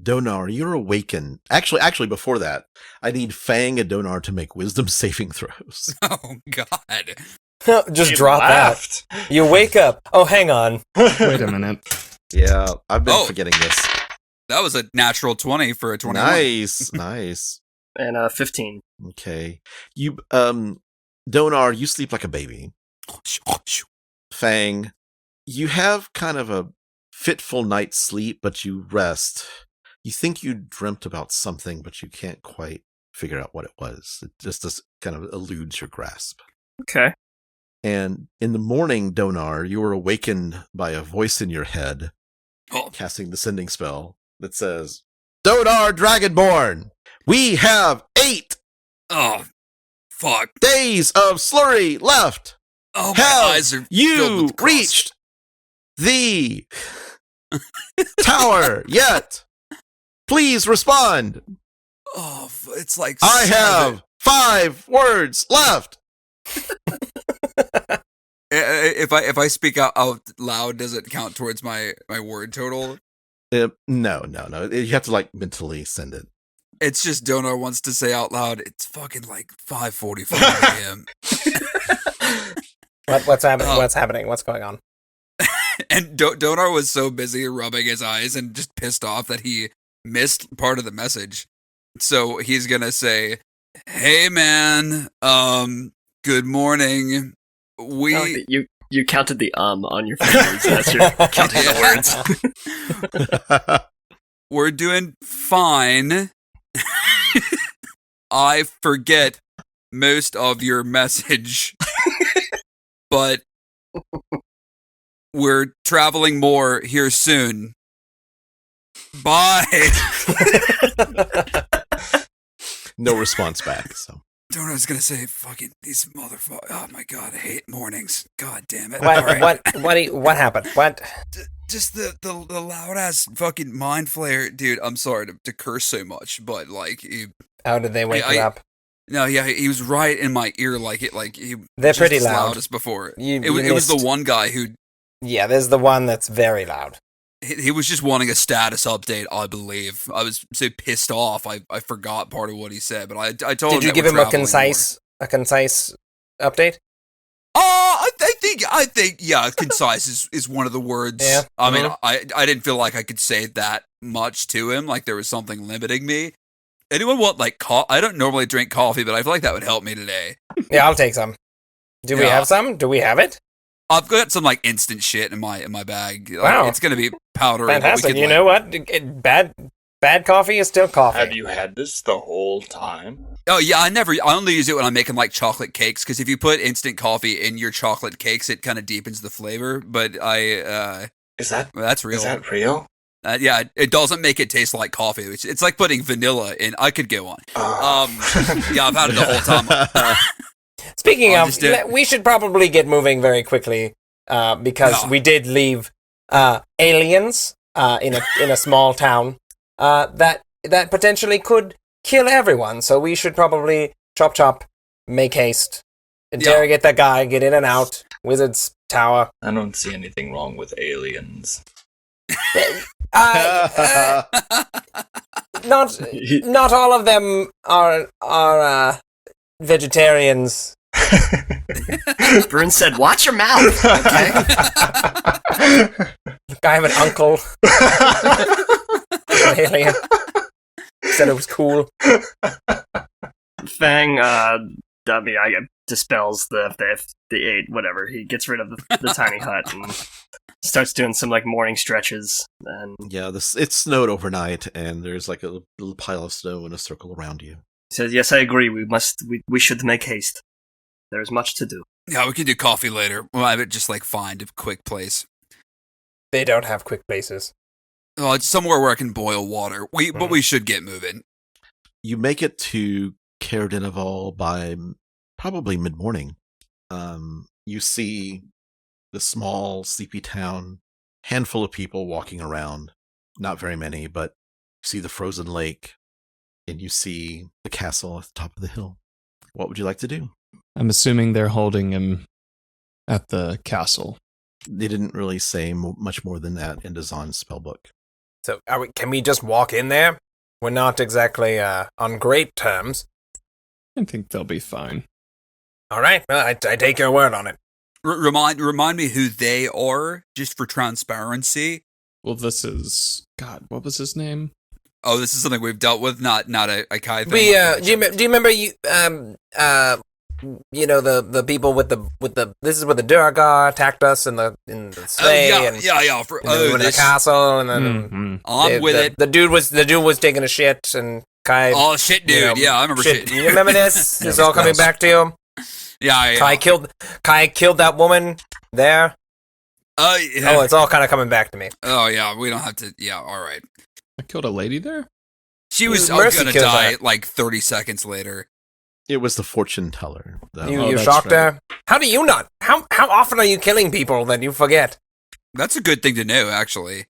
Donar, you're awakened. Actually, before that, I need Fang and Donar to make wisdom saving throws. Oh, God. Just You drop laughed. that. You wake up. Oh, hang on. Wait a minute. Yeah, I've been forgetting this. That was a natural 20 for a 21. Nice. And 15. Okay. You, Donar, you sleep like a baby. Fang, you have kind of a fitful night's sleep, but you rest. You think you dreamt about something, but you can't quite figure out what it was. It just kind of eludes your grasp. Okay. And in the morning, Donar, you are awakened by a voice in your head, Oh. casting the sending spell that says, Donar Dragonborn, we have 8 Oh, fuck. days of slurry left. Oh, my Have eyes are filled you with crust. reached the tower yet? Please respond. Oh, it's like I 7. have 5 words left. If I speak out loud, does it count towards my word total? No. You have to like mentally send it. It's just Donar wants to say out loud. It's fucking like 5:45 a.m. What's happening? What's happening? What's going on? And Donar was so busy rubbing his eyes and just pissed off that he missed part of the message. So he's gonna say, "Hey man, good morning. We You counted the on your fingers. That's your counting the words. we're doing fine. I forget most of your message, but we're traveling more here soon. Bye." No response back. So Donar's gonna say, "Fucking these motherfuckers! Oh my god, I hate mornings. God damn it!" What happened? What? Just the loud ass fucking mind flare, dude. I'm sorry to curse so much, but like, How did they wake you up? No, yeah, he was right in my ear, They're just pretty as loud. as before. You It was the missed. one guy who Yeah, there's the one that's very loud. he was just wanting a status update, I believe. I was so pissed off, I forgot part of what he said, but I told him. Did you that give we're him a traveling concise update? I think, yeah, concise is one of the words. Yeah. I mean, I didn't feel like I could say that much to him, like there was something limiting me. Anyone want like I don't normally drink coffee, but I feel like that would help me today. Yeah, I'll take some. Do we Yeah. have some? Do we have it? I've got some like instant shit in my bag. Like, Wow. it's gonna be powdery. but we Fantastic. could, You like- know what? Bad coffee is still coffee. Have you had this the whole time? Oh yeah, I only use it when I'm making like chocolate cakes, because if you put instant coffee in your chocolate cakes, it kind of deepens the flavor. But Is that that's real. is that real? Yeah, it doesn't make it taste like coffee. It's like putting vanilla in. I could go on. Yeah, I've had it the whole time. Speaking I'll of, just do it. we should probably get moving very quickly because Yeah. we did leave aliens in a small town that potentially could kill everyone. So we should probably chop, make haste, interrogate that guy, get in and out. Wizard's tower. I don't see anything wrong with aliens. Not all of them are vegetarians. Brune said, "Watch your mouth." Okay. I have an uncle. An alien. Said it was cool. Fang, I dispels the 8, whatever. He gets rid of the tiny hut and starts doing some like morning stretches. And yeah, it snowed overnight, and there's like a little pile of snow in a circle around you. he says, "Yes, I agree. We should make haste. There is much to do." Yeah, we can do coffee later. Well, I would just like find a quick place. They don't have quick places. Oh, it's somewhere where I can boil water. But we should get moving. You make it to Caerdinaval by probably mid-morning. You see the small, sleepy town, handful of people walking around. Not very many, but you see the frozen lake, and you see the castle at the top of the hill. What would you like to do? I'm assuming they're holding him at the castle. They didn't really say much more than that in Dazan's spellbook. So can we just walk in there? We're not exactly on great terms. I think they'll be fine. All right, well, I take your word on it. Remind me who they are, just for transparency. Well, this is... God, what was his name? Oh, this is something we've dealt with, not a Kai thing. We do you remember the people with the this is where the Durgar attacked us in the sleigh yeah. and then we went to the castle and then I'm with it. The dude was taking a shit and Kai. Oh shit, dude! I remember shit. You remember this? It's all coming back to you. Yeah. Kai killed that woman there. Yeah. Oh, it's all kind of coming back to me. Oh yeah, we don't have to. Yeah, all right. I killed a lady there? She was Mercy gonna killed die her. like 30 seconds later. It was the fortune teller. You that's shocked right. her? How do you not? How often are you killing people that you forget? That's a good thing to know, actually.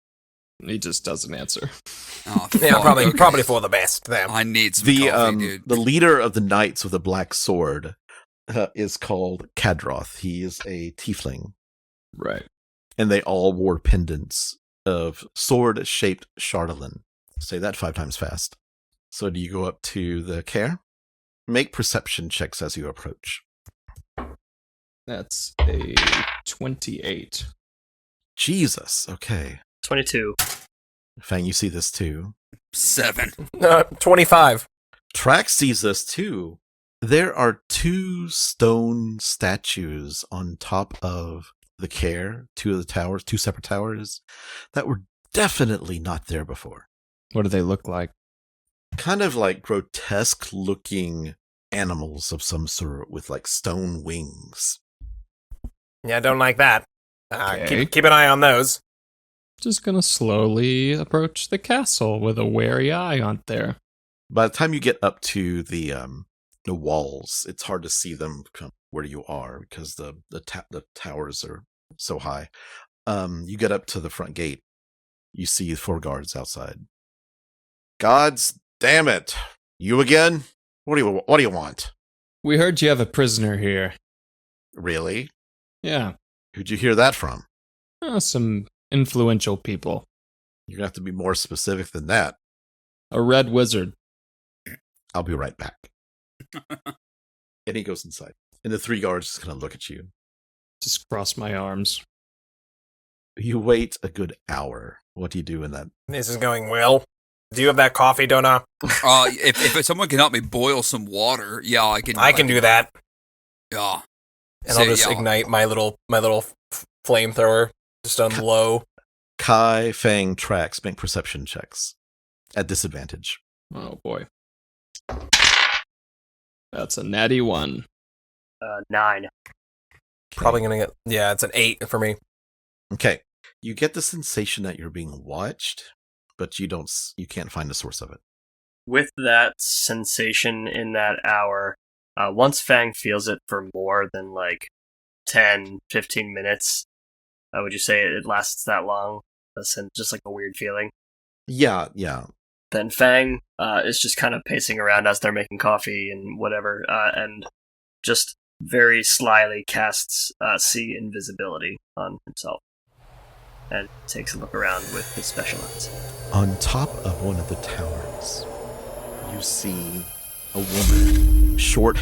He just doesn't answer. Oh, Yeah, fuck, probably okay. probably for the best. There. I need some The coffee, dude. the leader of the knights with a black sword is called Kadroth. He is a tiefling, Right. and they all wore pendants of sword-shaped charlatan. Say that 5 times fast. So do you go up to the care? Make perception checks as you approach. That's a 28. Jesus. Okay. 22. Fang, you see this too. 7. 25. Trax sees this too. There are 2 stone statues on top of the care, 2 of the towers, 2 separate towers, that were definitely not there before. What do they look like? Kind of like grotesque looking animals of some sort with like stone wings. Yeah, I don't like that. Okay. Keep an eye on those. Just gonna slowly approach the castle with a wary eye on there. By the time you get up to the walls, it's hard to see them from where you are because the towers are so high. You get up to the front gate. You see 4 guards outside. Gods damn it! You again? What do you want? We heard you have a prisoner here. Really? Yeah. Who'd you hear that from? Some influential people. You're gonna have to be more specific than that. A red wizard. I'll be right back. And he goes inside. And the 3 guards just kind of look at you. Just cross my arms. You wait a good hour. What do you do in that? This is going well. Do you have that coffee, Donna? If someone can help me boil some water, yeah, I can. I can do that. Yeah. And I'll just ignite my little flamethrower just on low. Kai, Fang, Trax make perception checks. At disadvantage. Oh boy. That's a natty 1. 9. Probably gonna get. Yeah, it's an 8 for me. Okay. You get the sensation that you're being watched, but you can't find the source of it. With that sensation in that hour, once Fang feels it for more than like 10, 15 minutes, would you say it lasts that long? That's just like a weird feeling. Yeah. Then Fang is just kind of pacing around as they're making coffee and whatever, and just very slyly casts see invisibility on himself and takes a look around with his special lens. On top of one of the towers, you see a woman. Short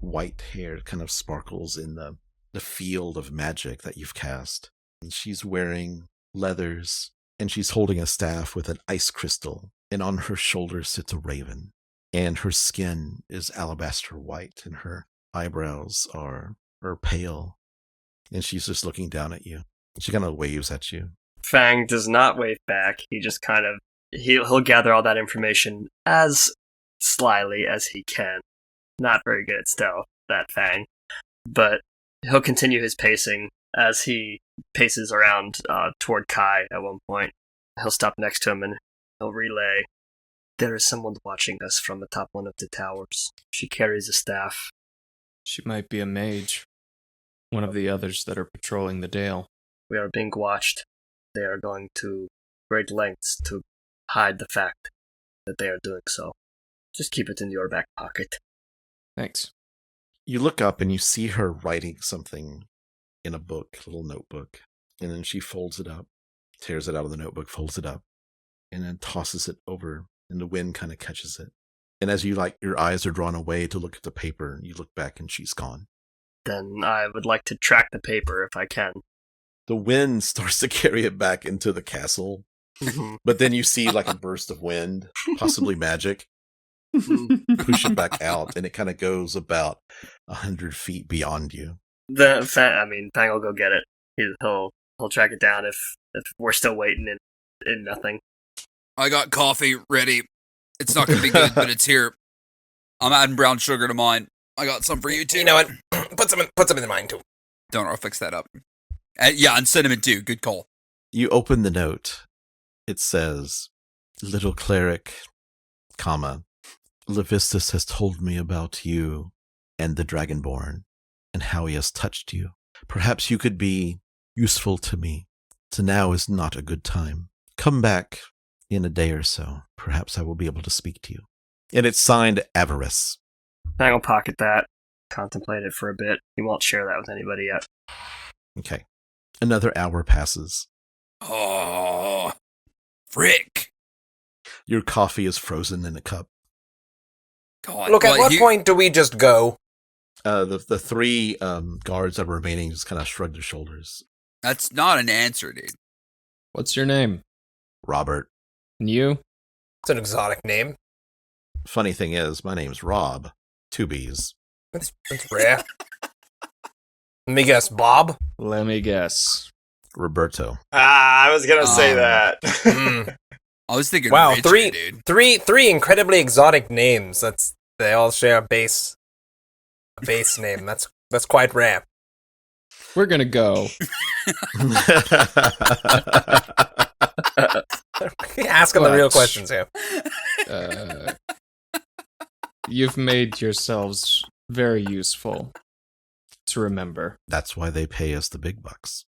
white hair kind of sparkles in the field of magic that you've cast. And she's wearing leathers, and she's holding a staff with an ice crystal, and on her shoulder sits a raven. And her skin is alabaster white, and her eyebrows are pale. And she's just looking down at you. She kind of waves at you. Fang does not wave back. He just kind of he'll gather all that information as slyly as he can. Not very good at stealth, that Fang, but he'll continue his pacing as he paces around toward Kai. At one point, he'll stop next to him and he'll relay, "There is someone watching us from atop one of the towers. She carries a staff." She might be a mage. One of the others that are patrolling the dale. "We are being watched. They are going to great lengths to hide the fact that they are doing so. Just keep it in your back pocket." Thanks. You look up and you see her writing something in a book, a little notebook. And then she folds it up, tears it out of the notebook, folds it up, and then tosses it over, and the wind kind of catches it. And as your eyes are drawn away to look at the paper, you look back and she's gone. "Then I would like to track the paper if I can." The wind starts to carry it back into the castle, but then you see like a burst of wind, possibly magic, push it back out, and it kind of goes about 100 feet beyond you. Fang will go get it. He'll track it down if we're still waiting and nothing. I got coffee ready. It's not going to be good, but it's here. I'm adding brown sugar to mine. I got some for you too. You know what? Put some in mine too. Don't know. I'll fix that up. And cinnamon too. Good call. You open the note. It says, "Little cleric, comma, Levistus has told me about you and the Dragonborn, and how he has touched you. Perhaps you could be useful to me. So now is not a good time. Come back in a day or so. Perhaps I will be able to speak to you." And it's signed Avarice. Fang will pocket that, contemplate it for a bit. He won't share that with anybody yet. Okay. Another hour passes. Oh, frick. Your coffee is frozen in a cup. God, Look, at what point do we just go? The three guards that are remaining just kind of shrug their shoulders. That's not an answer, dude. What's your name? Robert. And you? It's an exotic name. Funny thing is, my name's Rob. 2 B's. That's rare. Let me guess, Bob? Let me guess. Roberto. I was gonna say that. I was thinking, Wow, Richard, dude. three incredibly exotic names. They all share a base name. That's quite rare. We're gonna go. Asking the real questions here. You've made yourselves very useful to remember. That's why they pay us the big bucks.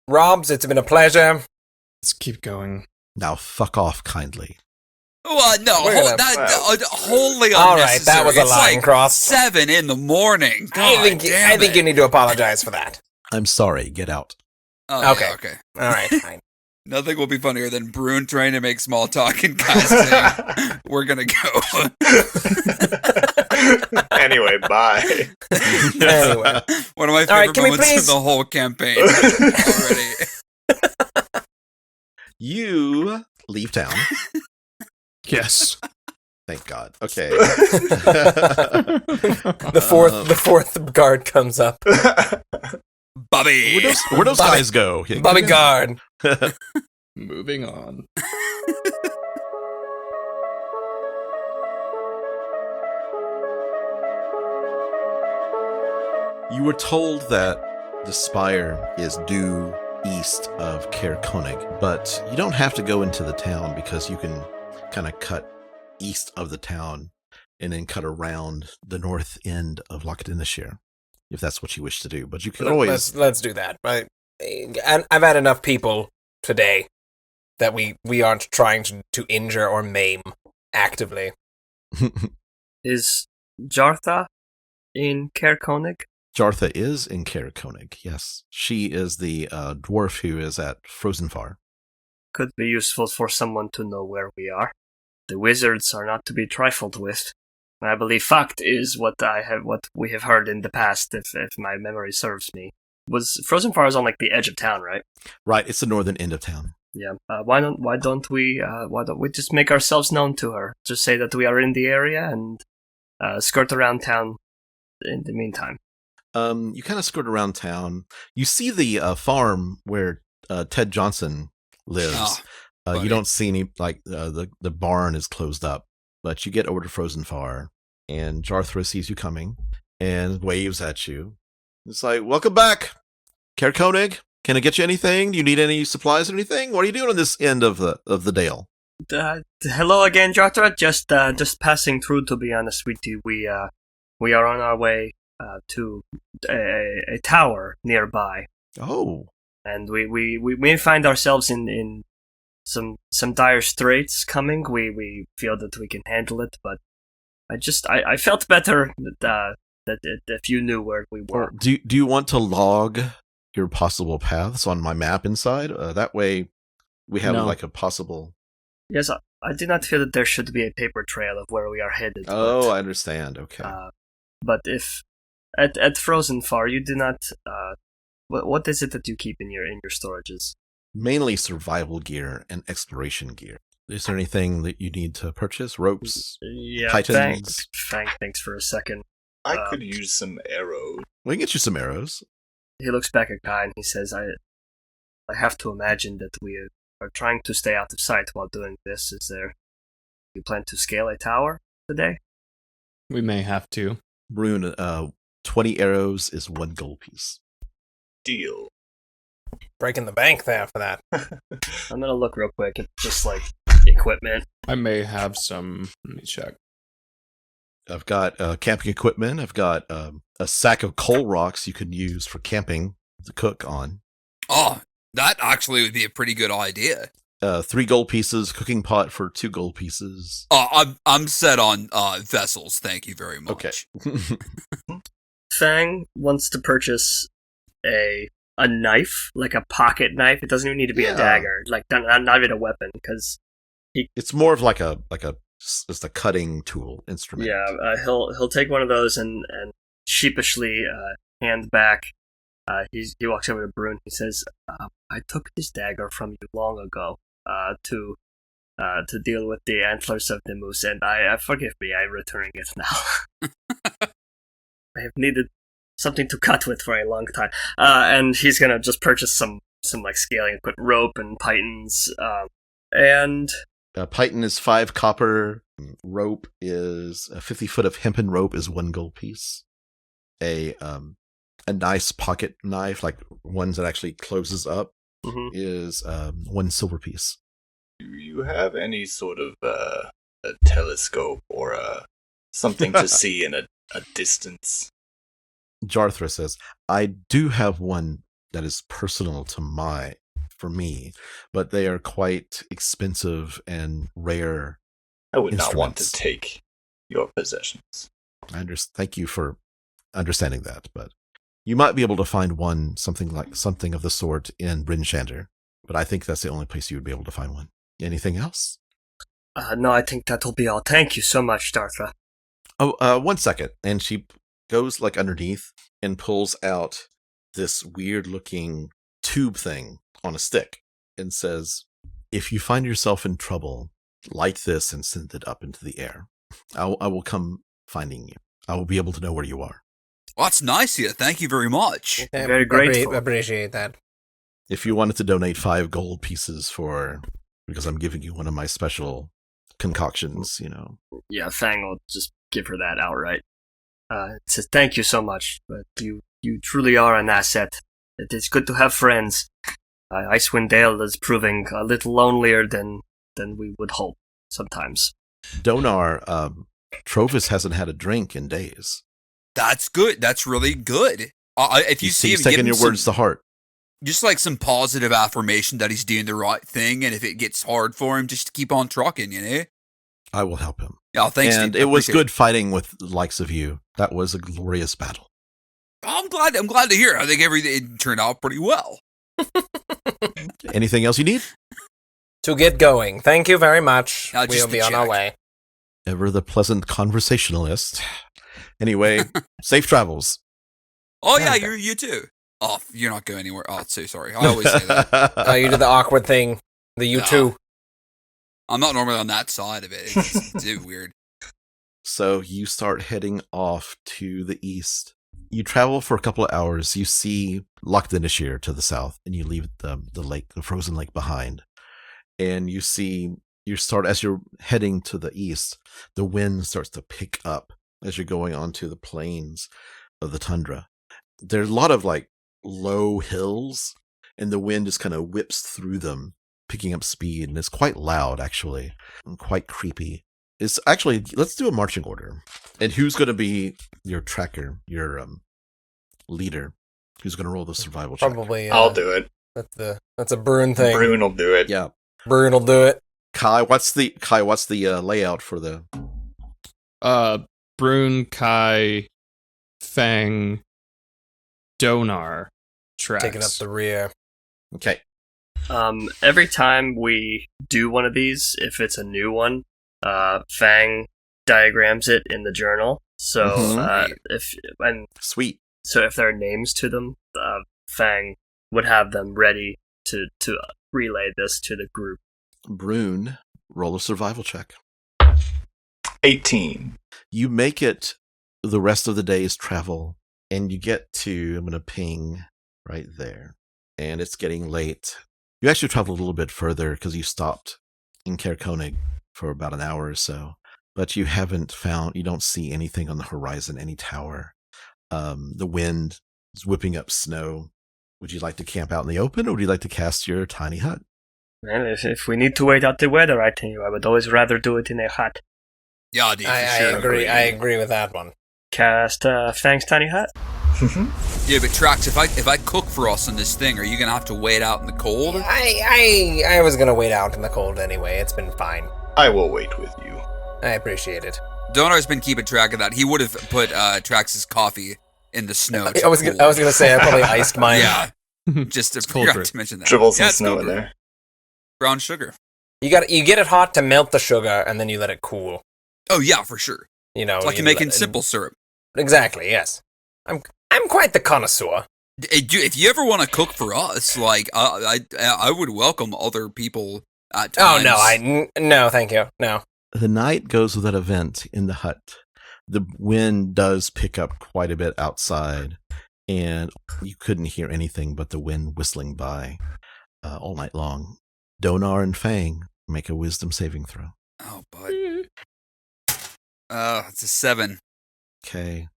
Robs, it's been a pleasure. Let's keep going. Now fuck off kindly. Well, no, wholly unnecessary. All right, that was a It's line like cross. 7 a.m. God, I think you need to apologize for that. I'm sorry, get out. Oh, Okay. yeah, okay. All right, fine. Nothing will be funnier than Bruin trying to make small talk and guys saying, "We're gonna go." Anyway, bye. Anyway. One of my All right, favorite can we moments please- of the whole campaign already. You leave town. Yes. Thank God. Okay. The fourth guard comes up. Bobby. Where those Bobby- guys go? Yeah, Bobby get in. guard. Moving on. You were told that the spire is due east of Caer Konig, but you don't have to go into the town because you can kind of cut east of the town and then cut around the north end of Lochadinishire, if that's what you wish to do. But you can always... Let's do that. And I've had enough people today that we aren't trying to injure or maim actively. Is Jartha in Caer Konig? Jartha is in Caer Konig, yes. She is the dwarf who is at Frozenfar. Could be useful for someone to know where we are. The wizards are not to be trifled with. I believe fact is what we have heard in the past, if my memory serves me. Was Frozenfar is on like the edge of town, right? Right, it's the northern end of town. Yeah. Why don't we just make ourselves known to her? Just say that we are in the area and skirt around town in the meantime. You kind of skirt around town. You see the farm where Ted Johnson lives. You don't see any, the barn is closed up, but you get over to Frozenfar, and Jarthra sees you coming and waves at you. It's like, welcome back, Caer Konig. Can I get you anything? Do you need any supplies or anything? What are you doing on this end of the dale? Hello again, Jarthra. Just passing through, to be honest with you. We are on our way to a tower nearby. Oh. And we may find ourselves in some dire straits coming. We feel that we can handle it, but I felt better that if you knew where we were. Do you want to log your possible paths on my map inside? That way we have a possible... Yes, I do not feel that there should be a paper trail of where we are headed. Oh, I understand. Okay. But if at Frozenfar you do not, what is it that you keep in your storages? Mainly survival gear and exploration gear. Is there anything that you need to purchase? Ropes? Yeah, Titans? Fang thinks for a second. I could use some arrows. We can get you some arrows. He looks back at Kai and he says, I have to imagine that we are trying to stay out of sight while doing this. You plan to scale a tower today? We may have to. Brune, 20 arrows is 1 gold piece. Deal. Breaking the bank there for that. I'm gonna look real quick at just like equipment. I may have some. Let me check. I've got camping equipment. I've got a sack of coal rocks you can use for camping to cook on. Oh, that actually would be a pretty good idea. 3 gold pieces, cooking pot for 2 gold pieces. I'm set on vessels. Thank you very much. Okay. Fang wants to purchase a knife, like a pocket knife. It doesn't even need to be a dagger, like not even a weapon, because it's more of like a just a cutting tool instrument. Yeah, he'll take one of those and sheepishly hand back. He walks over to Brune. He says, "I took this dagger from you long ago to deal with the antlers of the moose, and I forgive me. I'm returning it now. I have needed something to cut with for a long time." And he's gonna just purchase some like scaling equipment, rope and pythons, and. Python is 5 copper. Rope is 50 foot of hempen rope is 1 gold piece. A nice pocket knife, like ones that actually closes up, is 1 silver piece. Do you have any sort of a telescope or something to see in a distance? Jarthra says, I do have one that is personal for me, but they are quite expensive and rare. I would not want to take your possessions. Thank you for understanding that, but you might be able to find something of the sort in Bryn Shander, but I think that's the only place you would be able to find one. Anything else? No, I think that'll be all. Thank you so much, Darthra. Oh, 1 second. And she goes like underneath and pulls out this weird-looking tube thing on a stick and says, if you find yourself in trouble, light this and send it up into the air. I will come finding you. I will be able to know where you are. Well, that's nice of you. Thank you very much. Yeah, very grateful. Appreciate that. If you wanted to donate 5 gold pieces because I'm giving you one of my special concoctions, Yeah, Fang will just give her that outright. Says, thank you so much, but you truly are an asset. It is good to have friends. Icewind Dale is proving a little lonelier than we would hope sometimes. Donar, Trovis hasn't had a drink in days. That's good. That's really good. If you see him, he's taking your words to heart. Just like some positive affirmation that he's doing the right thing, and if it gets hard for him, just keep on trucking, I will help him. Yeah, thanks. And Steve. it was good fighting with the likes of you. That was a glorious battle. I'm glad to hear. I think everything turned out pretty well. Anything else you need? To get going. Thank you very much. Just We'll be on our way. Ever the pleasant conversationalist. Anyway, safe travels. Oh yeah, you too. Oh, you're not going anywhere. Oh, so sorry. I always say that. You did the awkward thing. The you too. I'm not normally on that side of it. It's weird. So you start heading off to the east. You travel for a couple of hours. You see Loch Denishir to the south, and you leave the lake, the frozen lake behind. And you see, as you're heading to the east, the wind starts to pick up as you're going onto the plains of the tundra. There's a lot of like low hills, and the wind just kind of whips through them, picking up speed, and it's quite loud, actually, and quite creepy. It's actually, let's do a marching order. And who's going to be your tracker, your leader? Who's going to roll the survival check? Probably. I'll do it. That's a Brune thing. Brune will do it. Yeah. Brune will do it. Kai, what's the layout for the? Brune, Kai, Fang, Donar tracks. Taking up the rear. Okay. Every time we do one of these, if it's a new one, Fang diagrams it in the journal. So Sweet. So if there are names to them, Fang would have them ready to relay this to the group. Brune, roll a survival check. 18. You make it the rest of the day's travel, and you get to, I'm going to ping right there, and it's getting late. You actually traveled a little bit further because you stopped in Kerkonig for about an hour or so, but you don't see anything on the horizon, any tower. The wind is whipping up snow. Would you like to camp out in the open, or would you like to cast your tiny hut? Well, if we need to wait out the weather, I would always rather do it in a hut. Yeah, dude, for I sure. agree. I agree with that one. Cast Fang's tiny hut. Yeah, but Trax, if I cook for us on this thing, are you gonna have to wait out in the cold? I was gonna wait out in the cold anyway. It's been fine. I will wait with you. I appreciate it. Donar's been keeping track of that. He would have put Trax's coffee in the snow. I was gonna say I probably iced mine. Yeah, just to cold forgot brew. to mention that. Dribble some Yeah, it's snow cold in brew. there. Brown sugar. You get it hot to melt the sugar, and then you let it cool. Oh yeah, for sure. You know, It's like you you're making let- simple syrup. Exactly. Yes. I'm quite the connoisseur. If you ever want to cook for us, like I would welcome other people at Oh times. no, no, thank you. No. The night goes without event in the hut. The wind does pick up quite a bit outside, and you couldn't hear anything but the wind whistling by all night long. Donar and Fang make a wisdom saving throw. Oh, bud. It's a 7. Okay,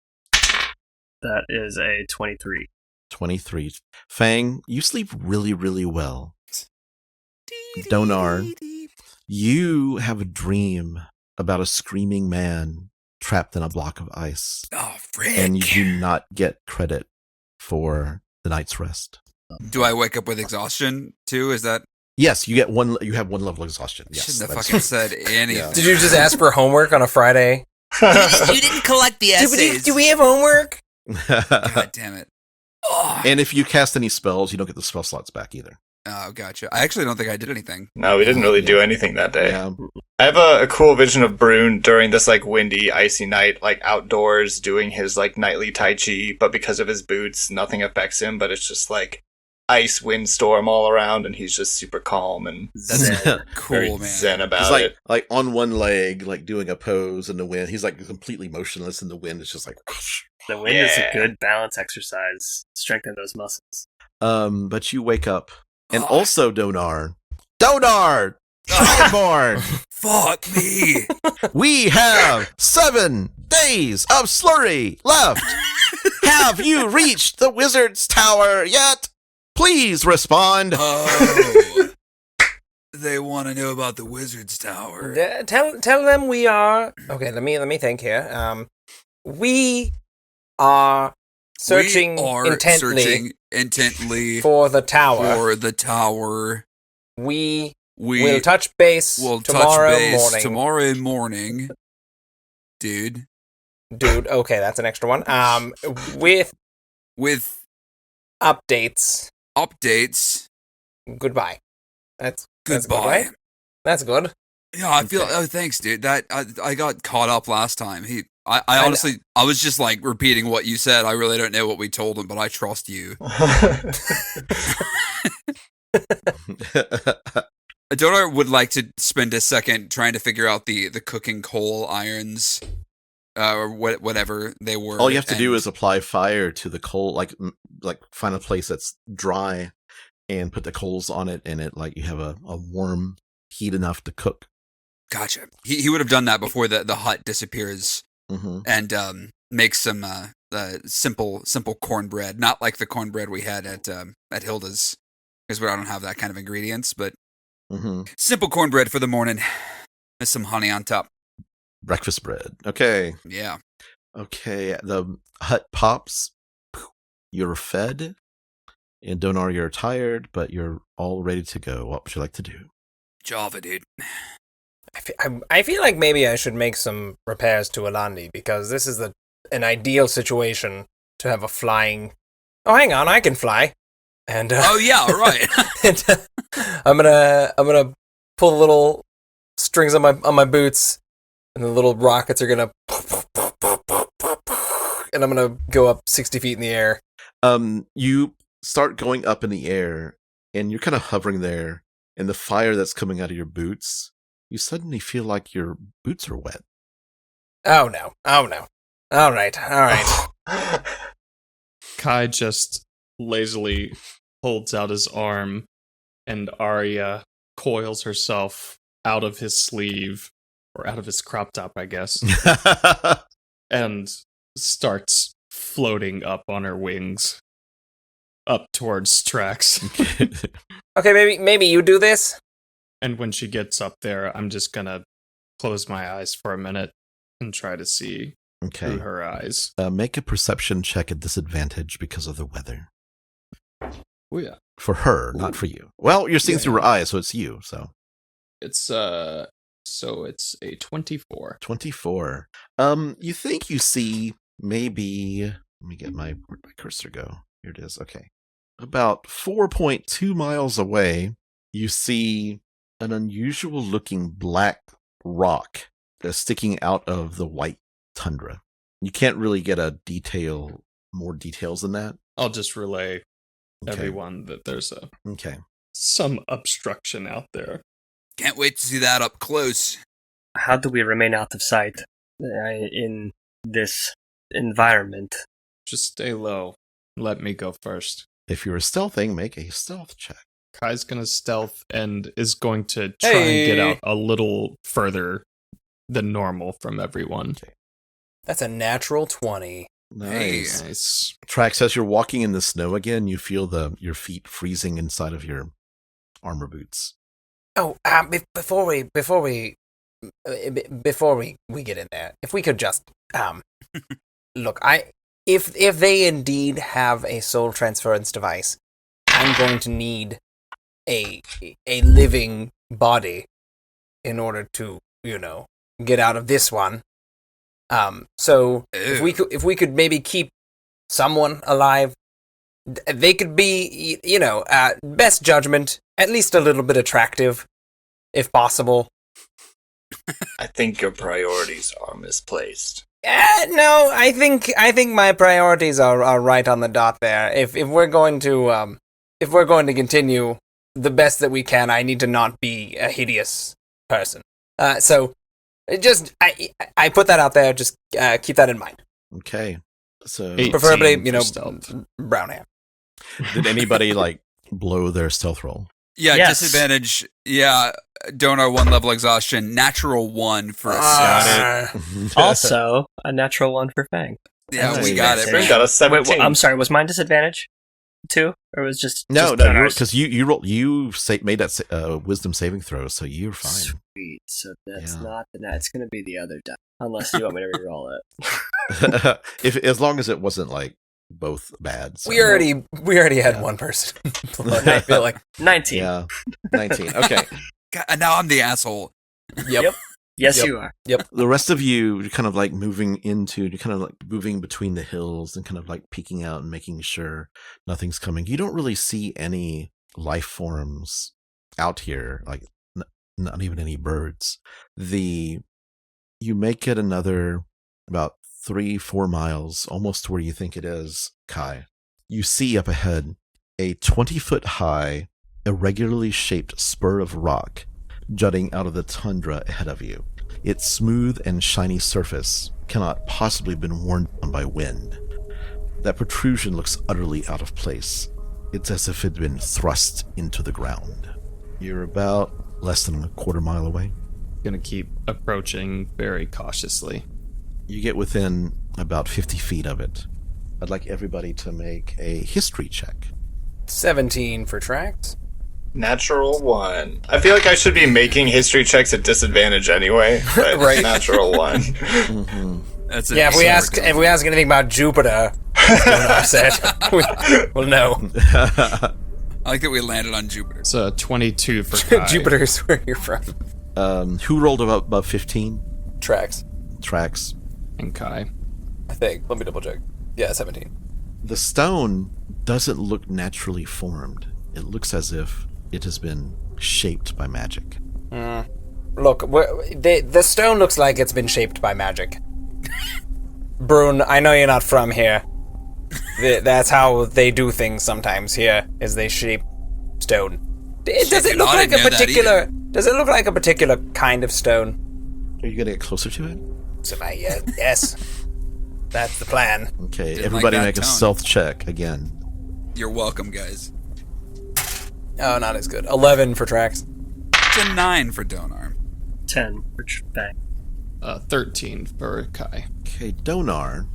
That is a 23. 23. Fang, you sleep really, really well. Donar, you have a dream about a screaming man trapped in a block of ice, Oh, frick. and you do not get credit for the night's rest. Do I wake up with exhaustion too? Is that? Yes, you get one. You have one level of exhaustion. Yes, Shouldn't have that's- fucking said anything. Did you just ask for homework on a Friday? You didn't collect the essays. Do we have homework? God damn it. Oh. And if you cast any spells, you don't get the spell slots back either. Oh, gotcha. I actually don't think I did anything. No, we didn't really do anything that day. Yeah. I have a cool vision of Brune during this like windy, icy night, like outdoors doing his like nightly Tai Chi, but because of his boots, nothing affects him, but it's just like ice windstorm all around, and he's just super calm and That's very cool, man. zen about He's like it. like on one leg, like doing a pose in the wind. He's like completely motionless in the wind. It's just like, whoosh. The wind is a Yeah. good balance exercise. Strengthen those muscles. But you wake up, and Oh. also Donar, Dragonborn, Fuck me. we have 7 days of slurry left. Have you reached the wizard's tower yet? Please respond. Oh. They want to know about the wizard's tower. Tell them we are. Okay, let me think here. We are searching We are intently searching intently for the tower. for the tower. We We will touch base will tomorrow touch base morning. tomorrow morning, dude. Dude, okay, that's an extra one. With With updates. updates. Goodbye. That's good, Goodbye. right? That's good. Yeah, I feel. Oh, thanks, dude. That I got caught up last time. I honestly, I was just like repeating what you said. I really don't know what we told him, but I trust you. Adora would like to spend a second trying to figure out the cooking coal irons, or whatever they were. All you have to do and- is apply fire to the coal, like find a place that's dry, and put the coals on it, and it like you have a warm heat enough to cook. Gotcha. He would have done that before the hut disappears, Mm-hmm. and make some simple cornbread, not like the cornbread we had at Hilda's, because I don't have that kind of ingredients, but Mm-hmm. simple cornbread for the morning with some honey on top. Breakfast bread. Okay. Yeah. Okay. The hut pops. You're fed. And Donar, you're tired, but you're all ready to go. What would you like to do? Java, dude. I feel like maybe I should make some repairs to Alandi, because this is an ideal situation to have a flying. Oh, hang on, I can fly. And Oh yeah, right. and, I'm gonna pull the little strings on my boots, and the little rockets are gonna, and I'm gonna go up 60 feet in the air. You start going up in the air, and you're kind of hovering there, and the fire that's coming out of your boots you suddenly feel like your boots are wet. Oh no. All right. Kai just lazily holds out his arm, and Arya coils herself out of his sleeve, or out of his crop top, I guess, and starts floating up on her wings, up towards Trax. Okay, maybe you do this? And when she gets up there, I'm just gonna close my eyes for a minute and try to see through her eyes. Make a perception check at disadvantage because of the weather. Oh yeah. For her, not for you. Well, you're seeing through her eyes, so it's you, so. It's so it's a 24. 24. You think you see maybe, let me get where'd my cursor go? Here it is. Okay. About 4.2 miles away, you see an unusual looking black rock that's sticking out of the white tundra. You can't really get more details than that. I'll just relay everyone that there's some obstruction out there. Can't wait to see that up close. How do we remain out of sight in this environment? Just stay low. Let me go first. If you're stealthing, make a stealth check. Kai's gonna stealth and is going to try and get out a little further than normal from everyone. Okay. That's a natural 20. Nice. Nice. Trax, as you're walking in the snow again, you feel your feet freezing inside of your armor boots. Oh, before we get in there, if we could just look, if they indeed have a soul transference device, I'm going to need a living body in order to, get out of this one. So if we could maybe keep someone alive, they could be, best judgment, at least a little bit attractive, if possible. I think your priorities are misplaced. No, I think my priorities are right on the dot there. If we're going to continue the best that we can, I need to not be a hideous person. So just I put that out there. Just keep that in mind. Okay. So preferably, stealth. brown hair. Did anybody blow their stealth roll? Yeah, Yes. disadvantage. Yeah, donor 1 level exhaustion. Natural 1 for us. Got it. Also, a natural one for Fang. Yeah, we Wait, got wait, it. We got a 17. Wait, I'm sorry, was mine disadvantage too? Or was just No, just no, ours? because you rolled. You made that wisdom saving throw, so you're fine. Sweet. So that's Yeah. not the net. It's going to be the other die. Unless you want me to reroll it. If as long as it wasn't both bad. So. We already had one person. I feel like 19. Yeah, 19. Okay. God, and now I'm the asshole. yep. Yes, Yep. you are. The rest of you, you're kind of moving moving between the hills and kind of peeking out and making sure nothing's coming. You don't really see any life forms out here, not even any birds. You make it another about 3-4 miles, almost to where you think it is, Kai. You see up ahead a 20-foot high, irregularly shaped spur of rock jutting out of the tundra ahead of you. Its smooth and shiny surface cannot possibly have been worn down by wind. That protrusion looks utterly out of place. It's as if it had been thrust into the ground. You're about less than a quarter mile away. Gonna keep approaching very cautiously. You get within about 50 feet of it. I'd like everybody to make a history check. 17 for Trax. Natural 1. I feel like I should be making history checks at disadvantage anyway. But Right. Natural 1. Mm-hmm. That's Yeah, if we ask anything about Jupiter, I said, we'll know. I like that we landed on Jupiter. It's a 22 for Kai. Jupiter's where you're from. Who rolled above 15? Trax, Trax. And Kai. I think. Let me double check. Yeah, 17. The stone doesn't look naturally formed. It looks as if it has been shaped by magic. Look, the stone looks like it's been shaped by magic. Brune, I know you're not from here. That's how they do things sometimes here, is they shape stone. Does it look like a particular... Does it look like a particular kind of stone? Are you gonna get closer to it? Yes. That's the plan. Okay, Didn't everybody like that make a tone. stealth check again. You're welcome, guys. Oh, not as good. 11 for Trax. It's a 9 for Donar. 10 for Fang. 13 for Kai. Okay, Donar,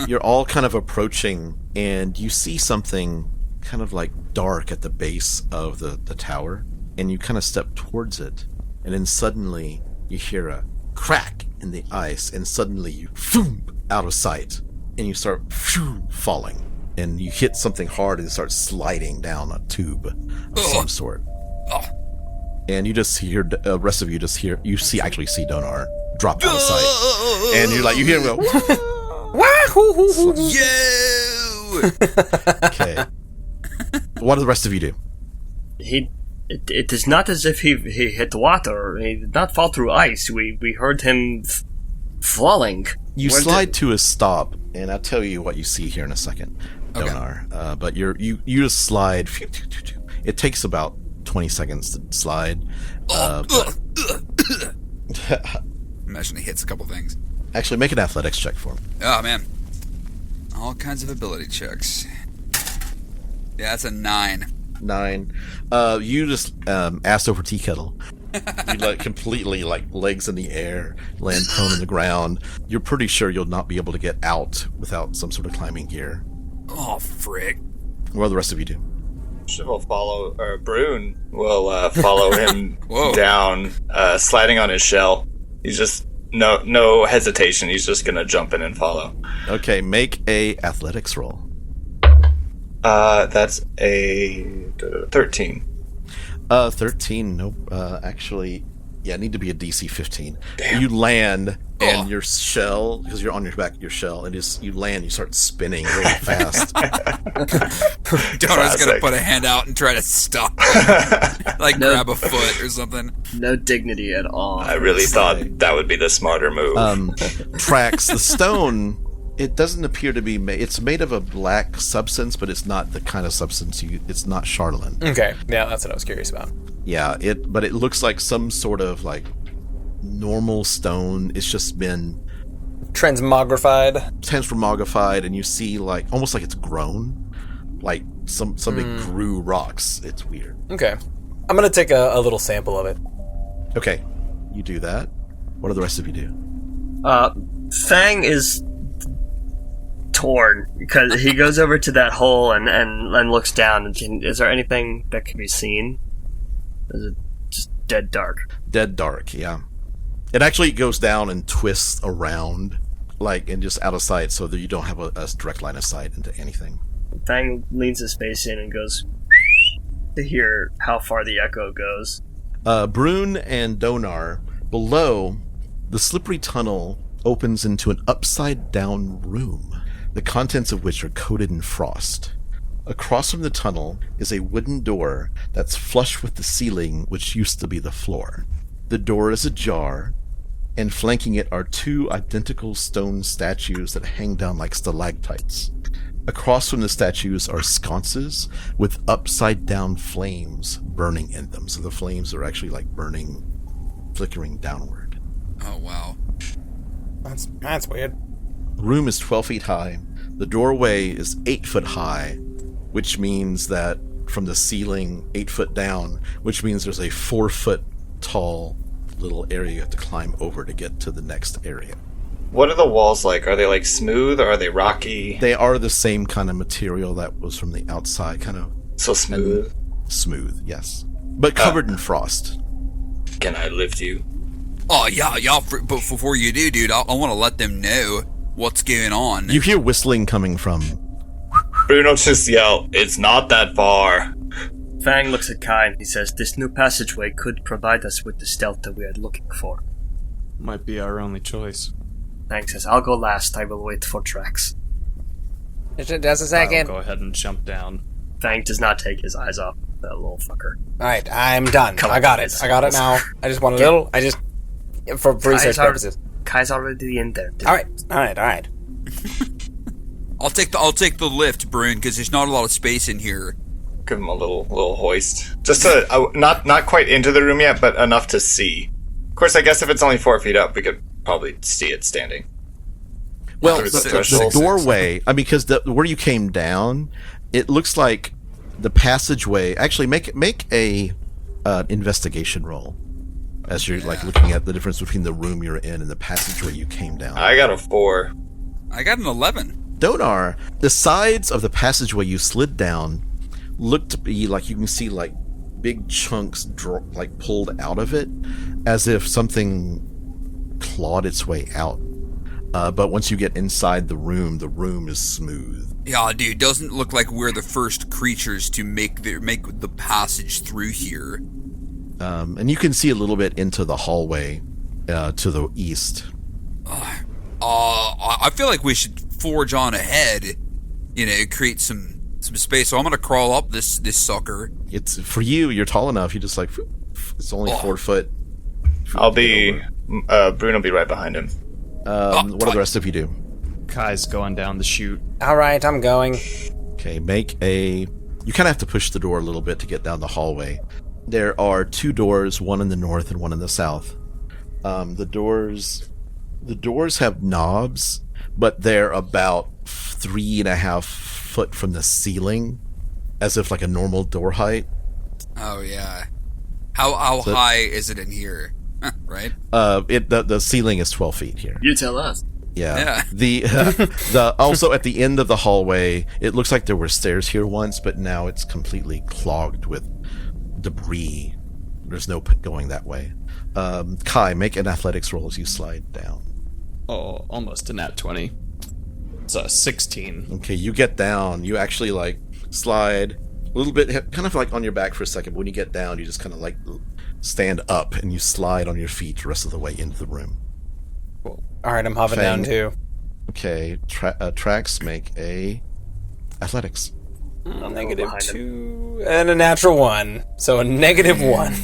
you're all kind of approaching, and you see something kind of like dark at the base of the tower, and you kind of step towards it, and then suddenly you hear a crack in the ice, and suddenly you boom, out of sight, and you start falling, and you hit something hard and start sliding down a tube of some sort. And you just hear, the rest of you just hear, actually see Donar drop out of sight. And you're like, you hear him go, Yo! okay. What do the rest of you do? It is not as if he hit water. He did not fall through ice. We heard him falling. You Where slide to a stop, and I'll tell you what you see here in a second, Okay. Donar. But you just slide. It takes about 20 seconds to slide. Imagine he hits a couple things. Actually, make an athletics check for him. Oh, man. All kinds of ability checks. Yeah, that's a 9. 9. You just ass over tea kettle. You like completely like legs in the air, land prone on the ground. You're pretty sure you'll not be able to get out without some sort of climbing gear. Oh, frick. What do the rest of you do? Will follow, or Brune will follow him Whoa. down, sliding on his shell. He's just no hesitation. He's just gonna jump in and follow. Okay, make a athletics roll. That's a 13. 13. Nope. Actually, yeah, need to be a DC 15. You land, and your shell, because you're on your back, your shell, and you land, you start spinning really fast. Donar's gonna put a hand out and try to stop him. Like grab a foot or something. No dignity at all. I really thought that would be the smarter move. Trax, the stone, it doesn't appear to be made. It's made of a black substance, but it's not the kind of substance it's not charlatan. Okay, yeah, that's what I was curious about. Yeah, but it looks like some sort of like normal stone. It's just been Transmogrified, and you see like almost like it's grown, like something grew rocks. It's weird. Okay. I'm gonna take a little sample of it. Okay, you do that. What do the rest of you do? Fang is torn because he goes over to that hole and looks down. And is there anything that can be seen? Is it just dead dark? Dead dark, yeah. It actually goes down and twists around, like, and just out of sight, so that you don't have a direct line of sight into anything. Fang leans his face in and goes to hear how far the echo goes. Brune and Donar, below, the slippery tunnel opens into an upside-down room, the contents of which are coated in frost. Across from the tunnel is a wooden door that's flush with the ceiling, which used to be the floor. The door is ajar, and flanking it are two identical stone statues that hang down like stalactites. Across from the statues are sconces with upside-down flames burning in them. So the flames are actually like burning, flickering downward. Oh, wow. That's weird. The room is 12 feet high. The doorway is 8 foot high, which means that from the ceiling 8 foot down, which means there's a 4 foot tall little area you have to climb over to get to the next area. What are the walls like? Are they like smooth or are they rocky? They are the same kind of material that was from the outside, kind of So smooth. smooth, yes. But covered in frost. Can I lift you? Oh, yeah, but before you do, dude, I want to let them know what's going on. You hear whistling coming from... Bruno just yell, "It's not that far." Fang looks at Kai and he says, "This new passageway could provide us with the stealth that we are looking for." Might be our only choice. Fang says, "I'll go last. I will wait for Trax." Just a I'll second. go ahead and jump down. Fang does not take his eyes off that little fucker. Alright, I'm done. Come I on, got it. guys. I got it now. I just want a little. For research purposes. Kai's already in there, dude. Alright. I'll take the lift, Brune, because there's not a lot of space in here. give him a little hoist, just to not quite into the room yet, but enough to see. Of course, I guess if it's only 4 feet up, we could probably see it standing. Well, Through the the threshold. doorway. I mean, because where you came down, it looks like the passageway. Actually, make a investigation roll as you're like looking at the difference between the room you're in and the passageway you came down. I got a 4. I got an 11. Donar, the sides of the passageway you slid down look to be like you can see like big chunks like pulled out of it, as if something clawed its way out. But once you get inside the room is smooth. Yeah, dude, doesn't look like we're the first creatures to make the passage through here. And you can see a little bit into the hallway to the east. I feel like we should forge on ahead, create some space. So I'm gonna crawl up this sucker. It's for you. You're tall enough. You just like it's only 4 foot. Brune will be right behind him. What do the rest of you do? Kai's going down the chute. All right, I'm going. Okay, you kind of have to push the door a little bit to get down the hallway. There are 2 doors, one in the north and one in the south. The doors have knobs, but they're about 3.5 foot from the ceiling, as if like a normal door height. Oh yeah. How high is it in here? Right? The ceiling is 12 feet here. You tell us. Yeah. The also at the end of the hallway, it looks like there were stairs here once, but now it's completely clogged with debris. There's no going that way. Kai, make an athletics roll as you slide down. Oh, almost a nat 20. It's a 16. Okay, you get down. You actually like slide a little bit, kind of like on your back for a second. But when you get down, you just kind of like stand up and you slide on your feet the rest of the way into the room. Cool. All right, I'm hopping Fang. down too. Okay, Trax, make a athletics. Negative 2 and a natural 1, so a negative 1.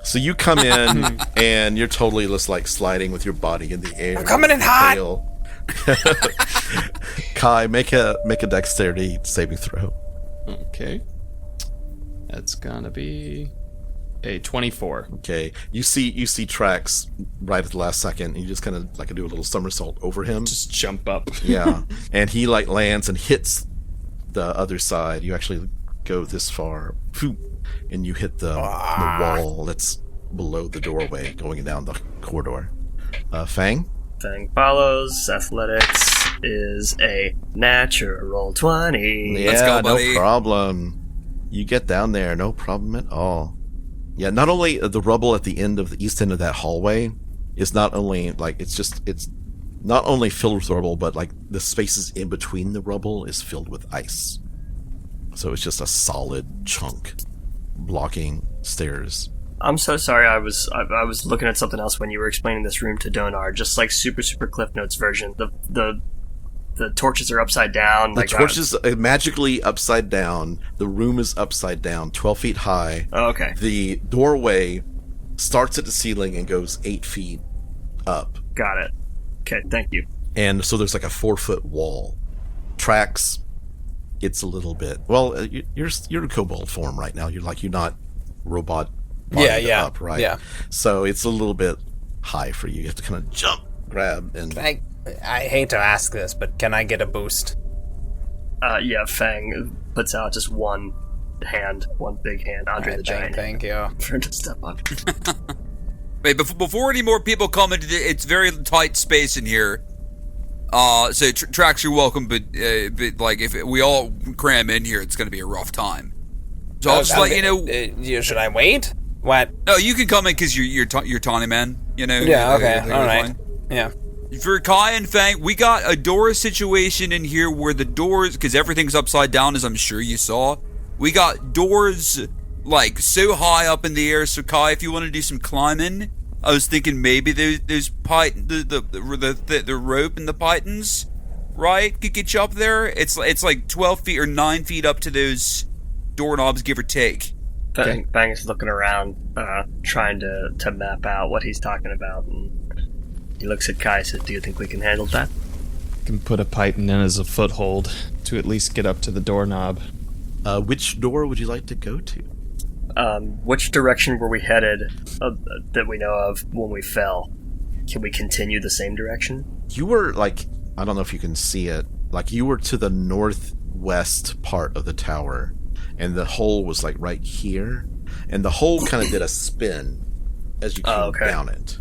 So you come in and you're totally just like sliding with your body in the air. I'm coming in hot. Kai, make a dexterity saving throw. Okay. That's gonna be a 24. Okay, you see Trax right at the last second, and you just kind of like do a little somersault over him. Just jump up. Yeah, and he like lands and hits the other side. You actually go this far, and you hit the wall that's below the doorway going down the corridor. Fang? Fang follows. Athletics is a natural 20. Yeah, Let's go, buddy. No problem. You get down there, no problem at all. Yeah, not only the rubble at the end of the east end of that hallway is not only like it's not only filled with rubble, but like the spaces in between the rubble is filled with ice. So it's just a solid chunk blocking stairs. I'm so sorry. I was looking at something else when you were explaining this room to Donar. Just like super Cliff Notes version. The torches are upside down. The torches are magically upside down. The room is upside down, 12 feet high. Oh, okay. The doorway starts at the ceiling and goes 8 feet up. Got it. Okay, thank you. And so there's like a 4-foot wall. Tracks, it's a little bit. Well, you're in kobold form right now. You're not robot. Yeah. Up, right? Yeah. So it's a little bit high for you. You have to kind of jump, grab, and. I hate to ask this, but can I get a boost? Yeah. Fang puts out just one big hand. Andre the Giant. Thank you. For him to step up. Wait, before any more people come into it's very tight space in here. So Trax, you're welcome, but like if we all cram in here, it's going to be a rough time. So I'll just let you know. Should I wait? What? No, you can come in because you're tawny man. Yeah. Okay. All right. Fine. Yeah. For Kai and Fang, we got a door situation in here where the doors, because everything's upside down, as I'm sure you saw. We got doors like so high up in the air. So Kai, if you want to do some climbing, I was thinking maybe the rope and the pythons, right, could get you up there. It's like 12 feet or 9 feet up to those doorknobs, give or take. Fang is looking around, trying to map out what he's talking about, and he looks at Kai and says, "Do you think we can handle that?" Can put a python in as a foothold to at least get up to the doorknob. Which door would you like to go to? Which direction were we headed that we know of when we fell? Can we continue the same direction? You were, like, I don't know if you can see it, like, you were to the northwest part of the tower, and the hole was, like, right here, and the hole kind of did a spin as you came down it.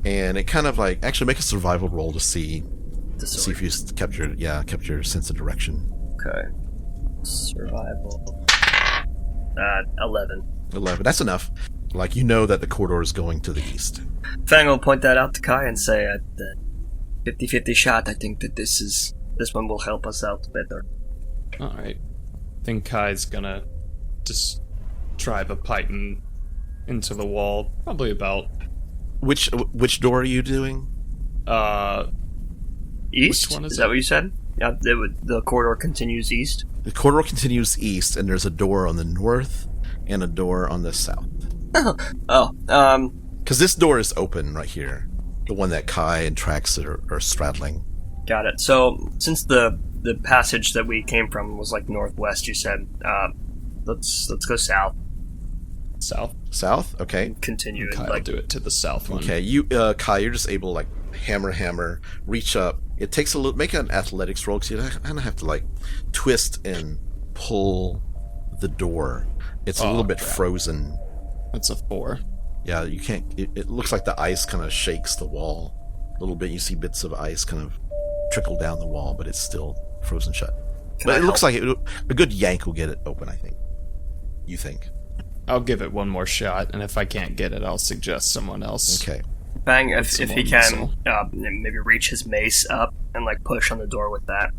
And it kind of, like, actually make a survival roll to see if you kept your sense of direction. Okay. Survival. 11. 11. That's enough. Like, you know that the corridor is going to the east. Fang will point that out to Kai and say, at the 50-50 shot, I think that this one will help us out better. Alright. I think Kai's gonna just drive a python into the wall, probably about... Which door are you doing? East? Which one is that what you said? Yeah, the corridor continues east. The corridor continues east, and there's a door on the north and a door on the south. Because this door is open right here. The one that Kai and Trax are straddling. Got it. So, since the passage that we came from was like northwest, you said, let's go south. South? South? Okay. Continue. And Kai'll do it to the south one. Okay, you, Kai, you're just able to, like, hammer, reach up. It takes a little, make an athletics roll, because you kind of have to, like, twist and pull the door. It's a little bit frozen. That's a 4. Yeah, you can't, it looks like the ice kind of shakes the wall a little bit. You see bits of ice kind of trickle down the wall, but it's still frozen shut. But it looks like a good yank will get it open, I think. You think? I'll give it one more shot, and if I can't get it, I'll suggest someone else. Okay. Fang, if he can, maybe reach his mace up and like push on the door with that.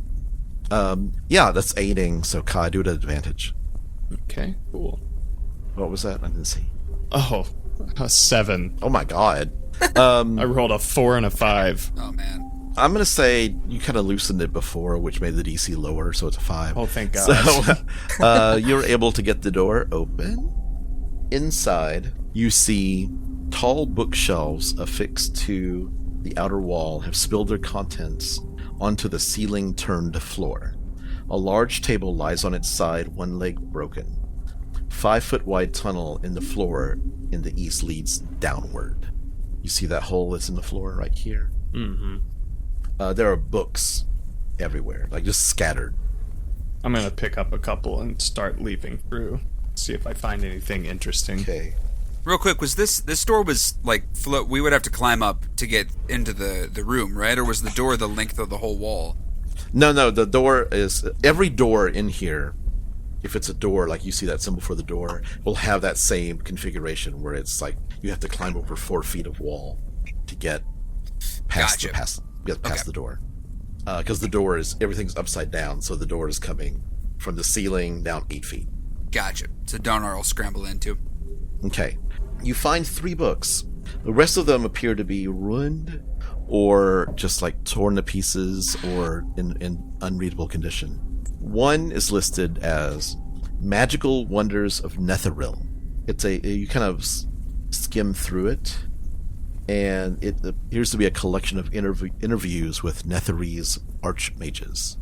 Yeah, that's aiding, so Kai, do it at advantage. Okay, cool. What was that? I didn't see. Oh, a 7. Oh my god. I rolled a 4 and a 5. Oh, man. I'm going to say you kind of loosened it before, which made the DC lower, so it's a 5. Oh, thank God. So, you're able to get the door open. Inside, you see tall bookshelves affixed to the outer wall have spilled their contents onto the ceiling turned to floor. A large table lies on its side, one leg broken. 5-foot wide tunnel in the floor in the east leads downward. You see that hole that's in the floor right here? Mm-hmm. There are books everywhere, like just scattered. I'm gonna pick up a couple and start leaping through. See if I find anything interesting. Okay. Real quick, was this door was like we would have to climb up to get into the room, right? Or was the door the length of the whole wall? No, the door is, every door in here, if it's a door, like you see that symbol for the door, will have that same configuration where it's like you have to climb over 4 feet of wall to get past the door. Because the door is, everything's upside down, so the door is coming from the ceiling down 8 feet. Gotcha. So Donar will scramble into. Okay. You find 3 books. The rest of them appear to be ruined or just like torn to pieces or in unreadable condition. One is listed as Magical Wonders of Netheril. It's you kind of skim through it, and it appears to be a collection of interviews with Netherese archmages.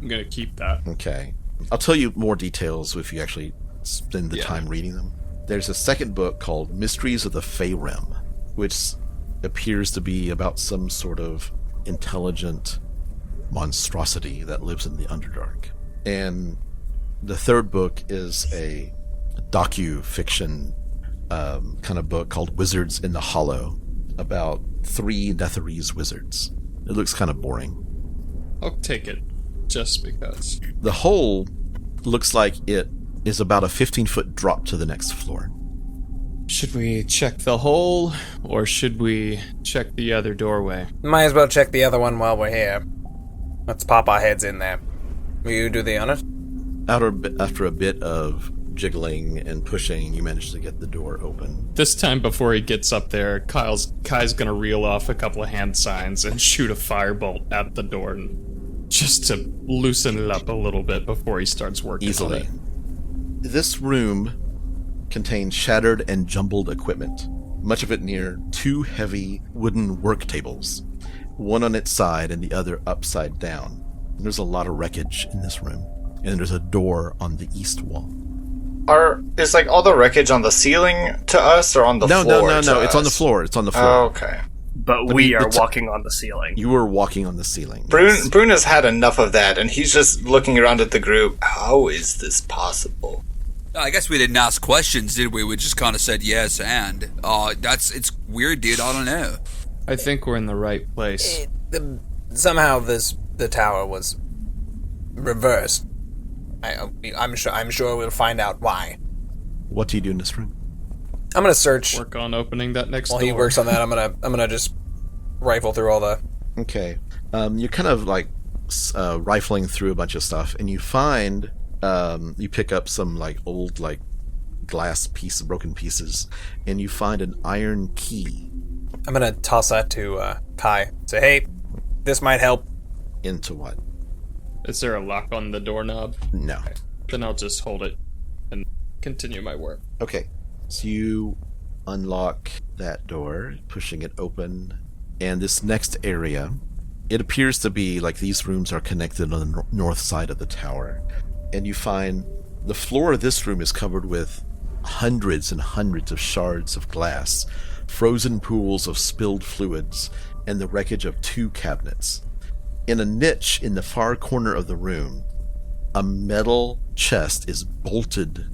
I'm gonna keep that. Okay. I'll tell you more details if you actually spend the time reading them. There's a second book called Mysteries of the Fey Rim, which appears to be about some sort of intelligent monstrosity that lives in the Underdark. And the third book is a docu-fiction kind of book called Wizards in the Hollow, about 3 Netherese wizards. It looks kind of boring. I'll take it, just because. The hole looks like it is about a 15-foot drop to the next floor. Should we check the hole, or should we check the other doorway? Might as well check the other one while we're here. Let's pop our heads in there. Will you do the honor? After a bit of jiggling and pushing, you manage to get the door open. This time before he gets up there, Kai's gonna reel off a couple of hand signs and shoot a firebolt at the door, just to loosen it up a little bit before he starts working easily. on it. This room contains shattered and jumbled equipment, much of it near 2 heavy wooden work tables, one on its side and the other upside down. There's a lot of wreckage in this room. and there's a door on the east wall. Is like all the wreckage on the ceiling to us or on the floor? No. It's on the floor. It's on the floor. Oh, okay. But we are walking on the ceiling. You were walking on the ceiling. Brune has had enough of that, and he's just looking around at the group. How is this possible? I guess we didn't ask questions, did we? We just kind of said yes, and it's weird, dude. I don't know. I think we're in the right place. Somehow the tower was reversed. I'm sure we'll find out why. What do you do in this room? I'm gonna search. Work on opening that next While door. he works on that, I'm gonna just rifle through all the. Okay. You're kind of like rifling through a bunch of stuff, and you find you pick up some like old like glass broken pieces, and you find an iron key. I'm gonna toss that to Kai. Say, hey, this might help. Into what? Is there a lock on the doorknob? No. Okay. Then I'll just hold it and continue my work. Okay. So you unlock that door, pushing it open, and this next area, it appears to be like these rooms are connected on the north side of the tower. And you find the floor of this room is covered with hundreds and hundreds of shards of glass, frozen pools of spilled fluids, and the wreckage of 2 cabinets. In a niche in the far corner of the room, a metal chest is bolted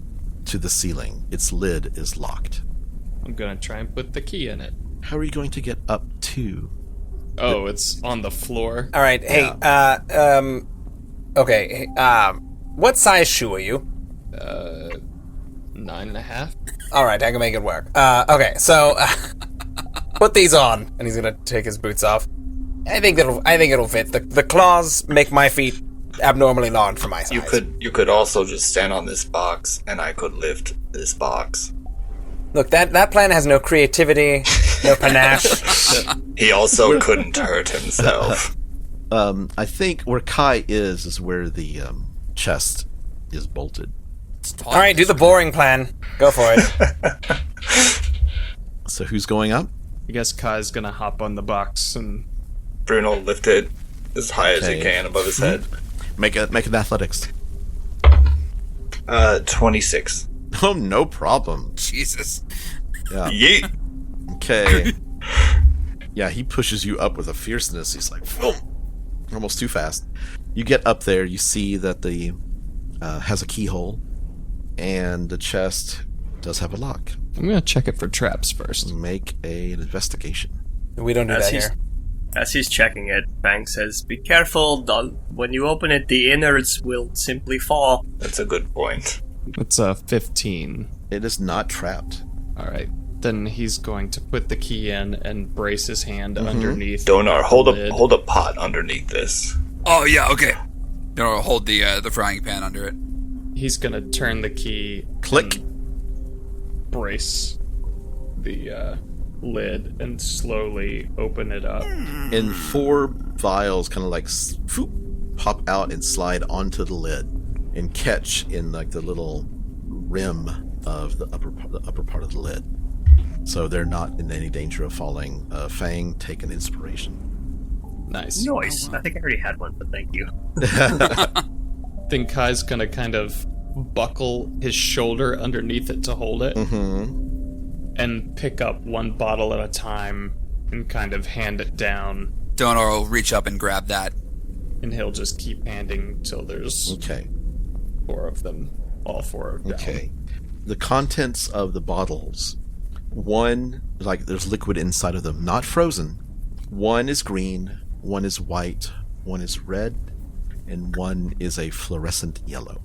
to the ceiling. Its lid is locked. I'm gonna try and put the key in it. How are you going to get up to? Oh, it's on the floor. All right. Hey. Okay. What size shoe are you? 9.5. All right. I can make it work. Okay. So put these on, and he's gonna take his boots off. I think it'll fit. The claws make my feet abnormally long for my size. You could also just stand on this box, and I could lift this box. Look, that plan has no creativity, no panache. He also couldn't hurt himself. I think where Kai is where the chest is bolted. All right, do the boring plan. Go for it. So who's going up? I guess Kai's gonna hop on the box and Bruno lift it as high as he can above his head. Make an athletics. 26. Oh, no problem. Jesus. Yeah. Yeet. Okay. Yeah, he pushes you up with a fierceness. He's like, boom. Almost too fast. You get up there. You see that the has a keyhole, and the chest does have a lock. I'm gonna check it for traps first. Make an investigation. We don't do that here. As he's checking it, Fang says, "Be careful. When you open it, the innards will simply fall." That's a good point. It's a 15. It is not trapped. All right. Then he's going to put the key in and brace his hand underneath. Donar, hold the lid. a pot underneath this. Oh yeah, okay. No, hold the frying pan under it. He's gonna turn the key. Click. And brace the lid and slowly open it up. And 4 vials kind of like pop out and slide onto the lid and catch in like the little rim of the upper part of the lid. So they're not in any danger of falling. Fang, take an inspiration. Nice. Nice. I think I already had one, but thank you. Then Kai's gonna kind of buckle his shoulder underneath it to hold it. And pick up one bottle at a time and kind of hand it down. Donar will reach up and grab that. And he'll just keep handing till there's Okay. 4 of them. All 4 are down. Okay. The contents of the bottles, one, like there's liquid inside of them, not frozen. One is green, one is white, one is red, and one is a fluorescent yellow.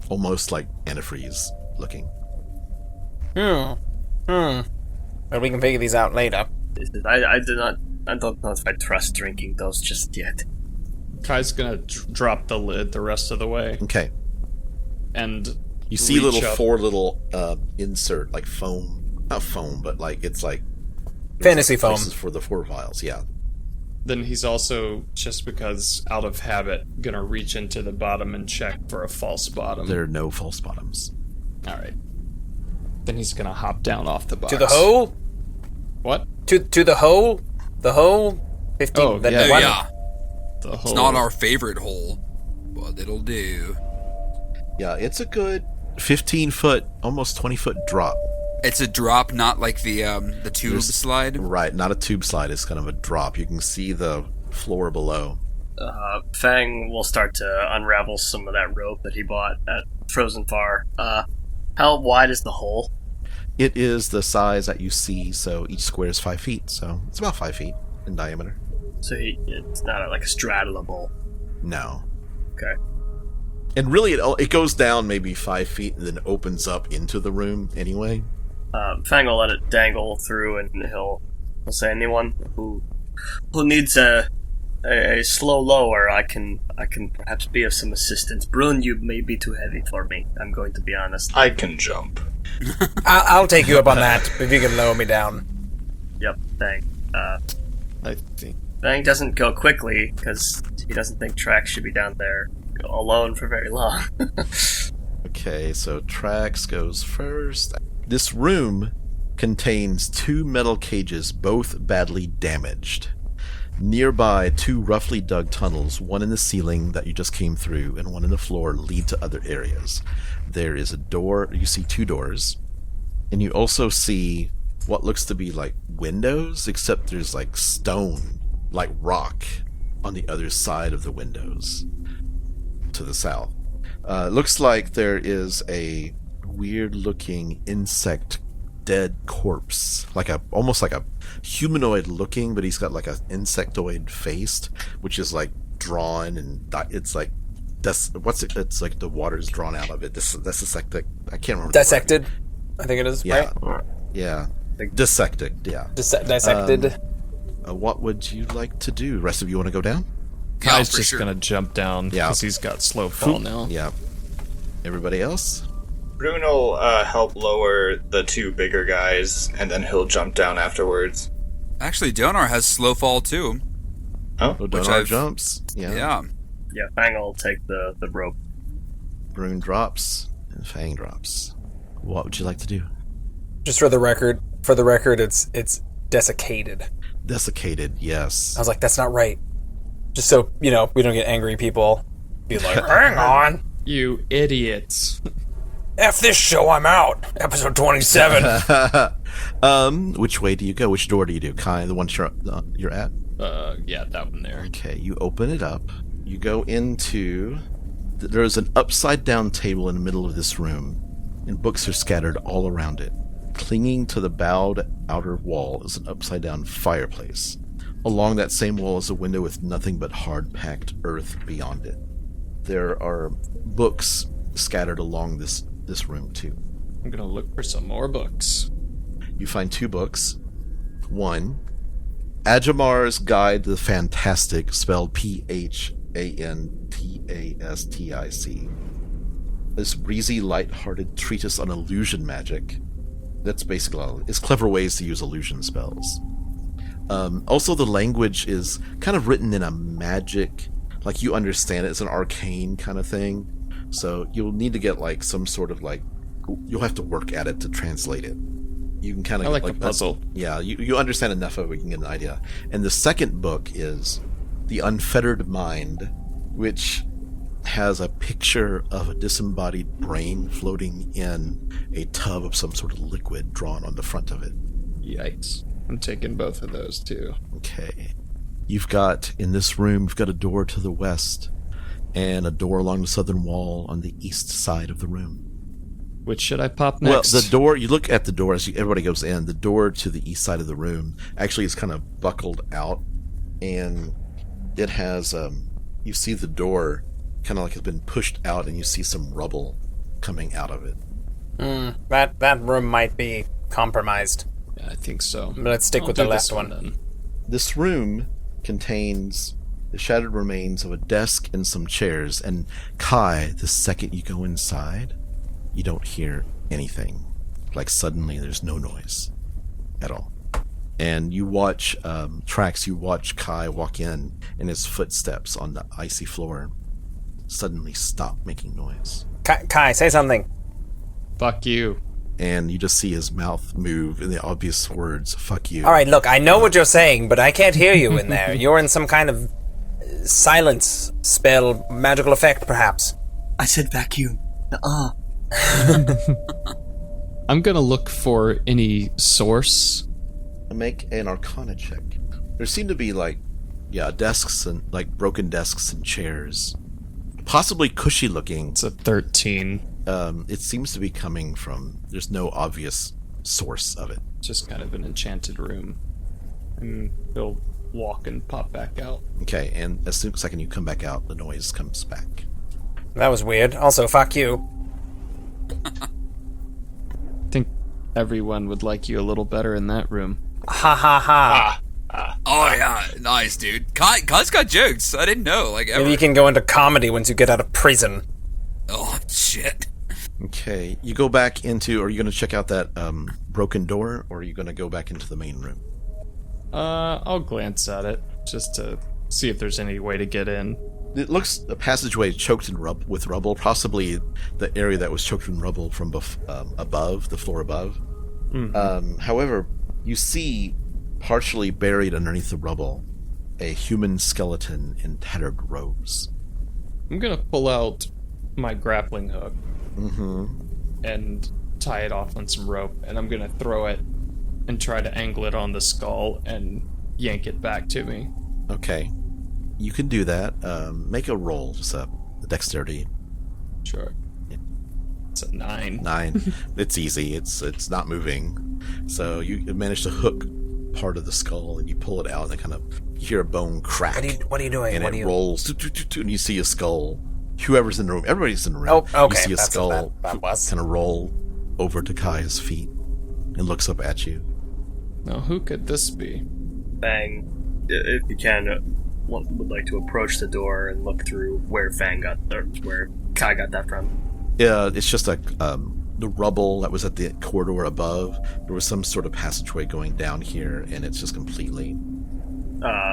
Almost like antifreeze looking. But we can figure these out later. I don't know if I trust drinking those just yet. Kai's gonna drop the lid the rest of the way. Okay. And you see reach up. 4 little insert, like foam. Not foam, but like it's like Fantasy foam. places for the 4 vials, yeah. Then he's also, just because out of habit, gonna reach into the bottom and check for a false bottom. There are no false bottoms. Alright. Then he's gonna hop down off the box. To the hole? What? To the hole? The hole? 15. Oh, the yeah. one- Yeah. The It's hole. not our favorite hole, but it'll do. Yeah, it's a good 15-foot, almost 20-foot drop. It's a drop, not like the tube slide. Right, not a tube slide. It's kind of a drop. You can see the floor below. Fang will start to unravel some of that rope that he bought at Frozen Far. How wide is the hole? It is the size that you see, so each square is 5 feet, so it's about 5 feet in diameter. So it's not like a straddleable. No. Okay. And really, it goes down maybe 5 feet and then opens up into the room anyway. Fang will let it dangle through, and he'll say, anyone who needs a slow lower, I can perhaps be of some assistance. Brune, you may be too heavy for me. I'm going to be honest. I can jump. I'll take you up on that if you can lower me down. Yep, Fang. I think. Fang doesn't go quickly because he doesn't think Trax should be down there alone for very long. Okay, so Trax goes first. This room contains 2 metal cages, both badly damaged. Nearby, 2 roughly dug tunnels, one in the ceiling that you just came through and one in the floor, lead to other areas. There is a door. You see 2 doors. And you also see what looks to be like windows, except there's like stone, like rock, on the other side of the windows to the south. Looks like there is a weird-looking insect dead corpse, almost like a humanoid looking, but he's got like an insectoid face, which is like drawn and it's like it's like the water's drawn out of it. This I can't remember. Dissected, I think it is. Yeah, right? yeah, dissected. Yeah, Dissected. What would you like to do? The rest of you want to go down? Kai's for just sure. gonna jump down because he's got slow fall now. Yeah. Everybody else? Bruno will help lower the 2 bigger guys, and then he'll jump down afterwards. Actually, Donar has slow fall too. Oh, Donar jumps. Yeah. Yeah, Fang will take the rope. Brune drops and Fang drops. What would you like to do? Just for the record, it's desiccated. Desiccated, yes. I was like, that's not right. Just so, we don't get angry people. Be like, hang on. You idiots. F this show, I'm out. Episode 27. Which way do you go? Which door do you do? Kai, the one you're at? Yeah, that one there. Okay, you open it up. You go into... There's an upside-down table in the middle of this room, and books are scattered all around it. Clinging to the bowed outer wall is an upside-down fireplace. Along that same wall is a window with nothing but hard-packed earth beyond it. There are books scattered along this room, too. I'm gonna look for some more books. You find 2 books. One, Ajamar's Guide to the Fantastic, spelled Phantastic. This breezy, light-hearted treatise on illusion magic. That's basically it's clever ways to use illusion spells. Also, the language is kind of written in a magic, like you understand it. It's an arcane kind of thing. So you'll need to get like some sort of like, you'll have to work at it to translate it. You can kind of I like a puzzle. Yeah, you understand enough of it, you can get an idea. And the second book is The Unfettered Mind, which has a picture of a disembodied brain floating in a tub of some sort of liquid drawn on the front of it. Yikes. I'm taking both of those too. Okay. In this room, you've got a door to the west and a door along the southern wall on the east side of the room. Which should I pop next? Well, the door, you look at the door as everybody goes in, the door to the east side of the room actually is kind of buckled out, and it has, you see the door kind of like it's been pushed out, and you see some rubble coming out of it. That room might be compromised. Yeah, I think so. But let's stick with the last one. Then. This room contains the shattered remains of a desk and some chairs, and Kai, the second you go inside, you don't hear anything. Like suddenly there's no noise at all. And you watch Trax, you watch Kai walk in, and his footsteps on the icy floor suddenly stop making noise. Kai, say something. Fuck you. And you just see his mouth move in the obvious words, fuck you. Alright, look, I know what you're saying, but I can't hear you in there. You're in some kind of silence spell, magical effect, perhaps. I said vacuum. I'm gonna look for any source. Make an Arcana check. There seem to be desks and broken desks and chairs, possibly cushy looking. It's a 13. It seems to be coming from. There's no obvious source of it. Just kind of an enchanted room, and he'll walk and pop back out. Okay, and as soon as you come back out, the noise comes back. That was weird. Also, fuck you. I think everyone would like you a little better in that room. Ha ha ha. Oh yeah, nice, dude. Kai's got jokes. I didn't know. Ever. Maybe you can go into comedy once you get out of prison. Oh shit. Okay, you go back into. Are you going to check out that broken door, or are you going to go back into the main room? I'll glance at it just to see if there's any way to get in. It looks a passageway choked in with rubble, possibly the area that was choked in rubble from above, the floor above. Mm-hmm. However, you see, partially buried underneath the rubble, a human skeleton in tattered robes. I'm gonna pull out my grappling hook and tie it off on some rope, and I'm gonna throw it and try to angle it on the skull and yank it back to me. Okay. You can do that. Make a roll, just a dexterity. Sure. Yeah. It's a 9. 9. It's easy. It's not moving. So you manage to hook part of the skull, and you pull it out, and you hear a bone crack. What are you doing? And it rolls, and you see a skull. Whoever's in the room, everybody's in the room. Oh, okay. You see a That's skull what that was. kind of roll over to Kai's feet and looks up at you. Now, who could this be? Fang, if you can, would like to approach the door and look through where where Kai got that from. Yeah, it's just the rubble that was at the corridor above. There was some sort of passageway going down here, and it's just completely.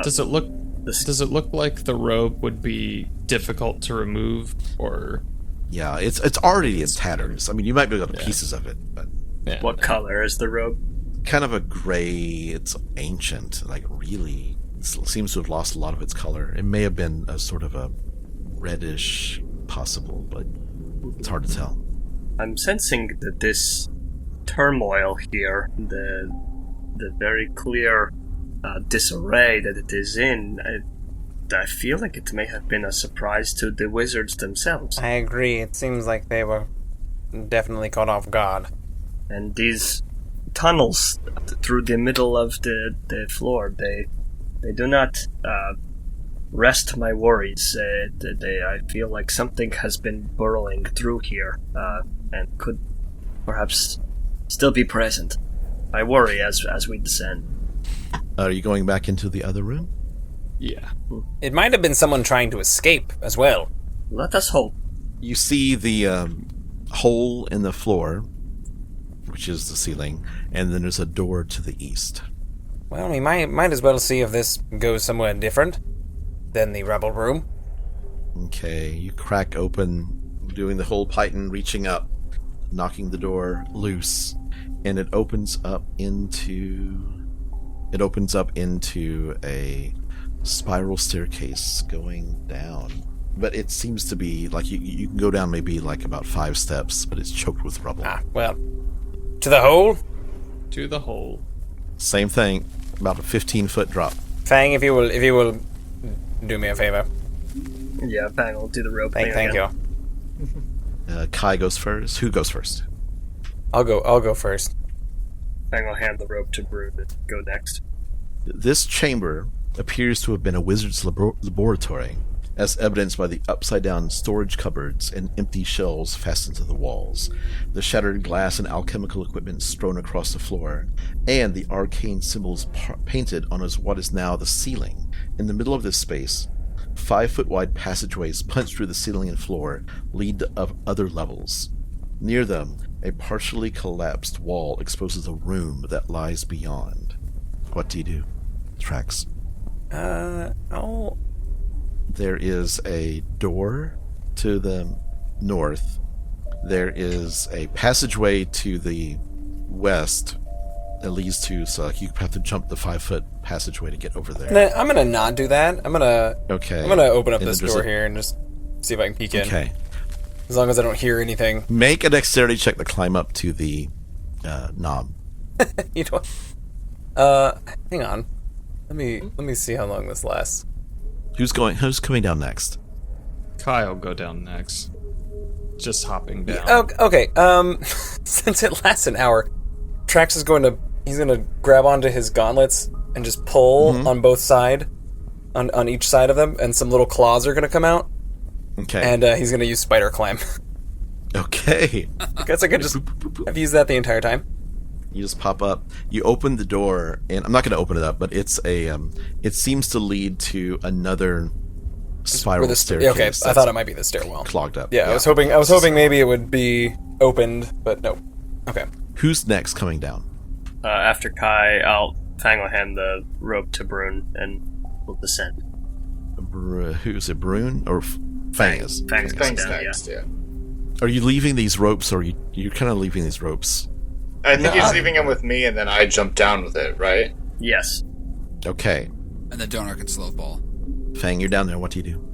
Does it look like the robe would be difficult to remove, or? Yeah, it's already in tatters. I mean, you might be able to get pieces of it, but Yeah. What color is the robe? kind of a gray. It's ancient, really. It seems to have lost a lot of its color. It may have been a sort of a reddish, possible, but it's hard to tell. I'm sensing that this turmoil here, the very clear disarray that it is in, I feel like it may have been a surprise to the wizards themselves. I agree. It seems like they were definitely caught off guard. And these tunnels through the middle of the floor, they do not rest my worries. I feel like something has been burrowing through here and could perhaps still be present. I worry as we descend. Are you going back into the other room? Yeah. It might have been someone trying to escape as well. Let us hope. You see the hole in the floor, which is the ceiling, and then there's a door to the east. Well, we might as well see if this goes somewhere different than the rebel room. Okay, you crack open, doing the whole python, reaching up, knocking the door loose, and it opens up into a spiral staircase going down. But it seems to be you can go down maybe about 5 steps, but it's choked with rubble. Well, to the hole? To the hole. Same thing, about a 15-foot drop. Fang, if you will do me a favor. Yeah, Fang will do the rope thing Thank again. you. Kai goes first. Who goes first? I'll go first. Fang will hand the rope to Brew to go next. This chamber appears to have been a wizard's laboratory, as evidenced by the upside-down storage cupboards and empty shelves fastened to the walls, the shattered glass and alchemical equipment strewn across the floor, and the arcane symbols painted on what is now the ceiling. In the middle of this space, 5-foot-wide passageways punched through the ceiling and floor lead to other levels. Near them, a partially collapsed wall exposes a room that lies beyond. What do you do? Trax. Oh. There is a door to the north. There is a passageway to the west that leads to, so you have to jump the 5-foot passageway to get over there. I'm gonna not do that. I'm gonna Okay. open up And this there's door here and just see if I can peek in. Okay. As long as I don't hear anything. Make a dexterity check to climb up to the knob. You know what? Hang on. Let me see how long this lasts. Who's coming down next? Kyle go down next. Just hopping down. Okay. Since it lasts an hour, Trax is going to grab onto his gauntlets and just pull on both sides, on each side of them, and some little claws are going to come out. Okay. And he's going to use spider climb. Okay. I guess I could just have used that the entire time. You just pop up. You open the door, and I'm not going to open it up, but it's a. It seems to lead to another spiral staircase. Okay, I thought it might be the stairwell. Clogged up. Yeah, I was hoping maybe it would be opened, but no. Okay. Who's next coming down? After Kai, Fang will hand the rope to Brune, and we'll descend. Who's it, Brune or Fang is? Fang's down, next, yeah. Are you leaving these ropes, or you're kind of leaving these ropes? I think he's leaving him with me, and then I jump down with it, right? Yes. Okay. And the donor can slow fall. Fang, you're down there. What do you do?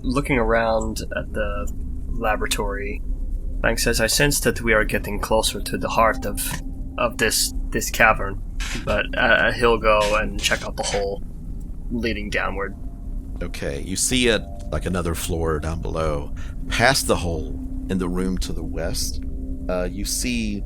Looking around at the laboratory, Fang says, I sense that we are getting closer to the heart of this cavern, but he'll go and check out the hole leading downward. Okay, you see it like another floor down below. Past the hole in the room to the west, you see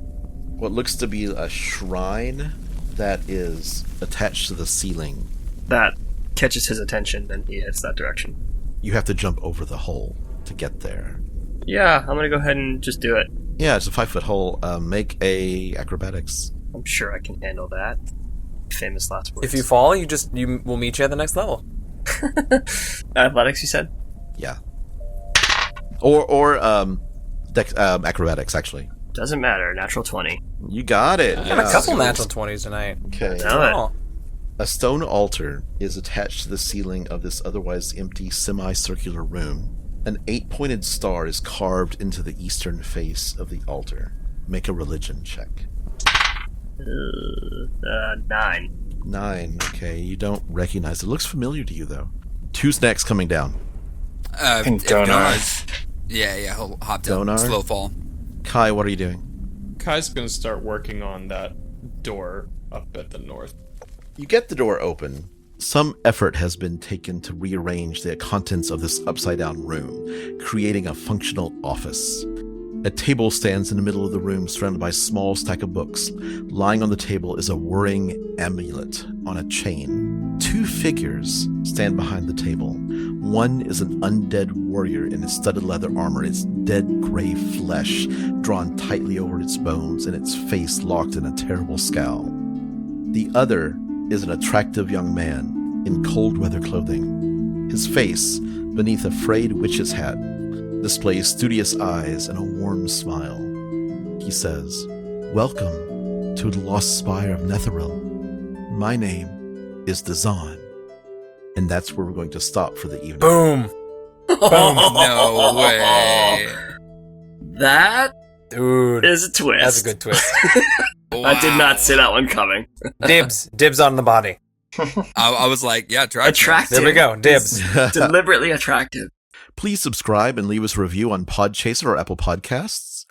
what looks to be a shrine that is attached to the ceiling. That catches his attention, and he heads that direction. You have to jump over the hole to get there. Yeah, I'm gonna go ahead and just do it. Yeah, it's a 5-foot hole. Make a acrobatics. I'm sure I can handle that. Famous last words. If you fall, we'll meet you at the next level. Athletics, you said? Yeah. Or acrobatics, actually. Doesn't matter. Natural 20. You got it. I got a couple natural 20s tonight. Okay. No. A stone altar is attached to the ceiling of this otherwise empty semicircular room. An 8-pointed star is carved into the eastern face of the altar. Make a religion check. 9. 9. Okay, you don't recognize it. Looks familiar to you, though. Who's next coming down? If Donar's... Yeah, he'll hop down. Donar? Slow fall. Kai, what are you doing? Kai's gonna start working on that door up at the north. You get the door open. Some effort has been taken to rearrange the contents of this upside-down room, creating a functional office. A table stands in the middle of the room, surrounded by a small stack of books. Lying on the table is a whirring amulet on a chain. 2 figures stand behind the table. One is an undead warrior in its studded leather armor, its dead gray flesh drawn tightly over its bones, and its face locked in a terrible scowl. The other is an attractive young man in cold weather clothing. His face, beneath a frayed witch's hat, displays studious eyes and a warm smile. He says, "Welcome to the Lost Spire of Netheril. My name is Dazan." And that's where we're going to stop for the evening. Boom! No way. That Dude. is a twist. That's a good twist. I did not see that one coming. Dibs on the body. I was like, yeah, try Attractive. There we go, dibs. Deliberately attractive. Please subscribe and leave us a review on Podchaser or Apple Podcasts.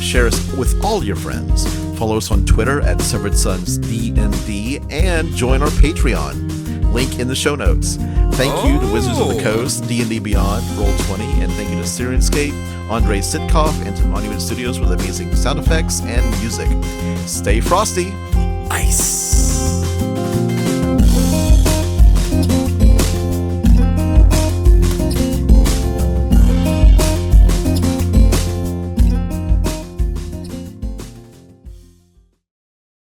Share us with all your friends. Follow us on Twitter at Severed Sons DND and join our Patreon. Link in the show notes. Thank you to Wizards of the Coast, D&D Beyond, Roll20, and thank you to Syrinscape, Andrei Sitkoff, and to Monument Studios with amazing sound effects and music. Stay frosty. Ice.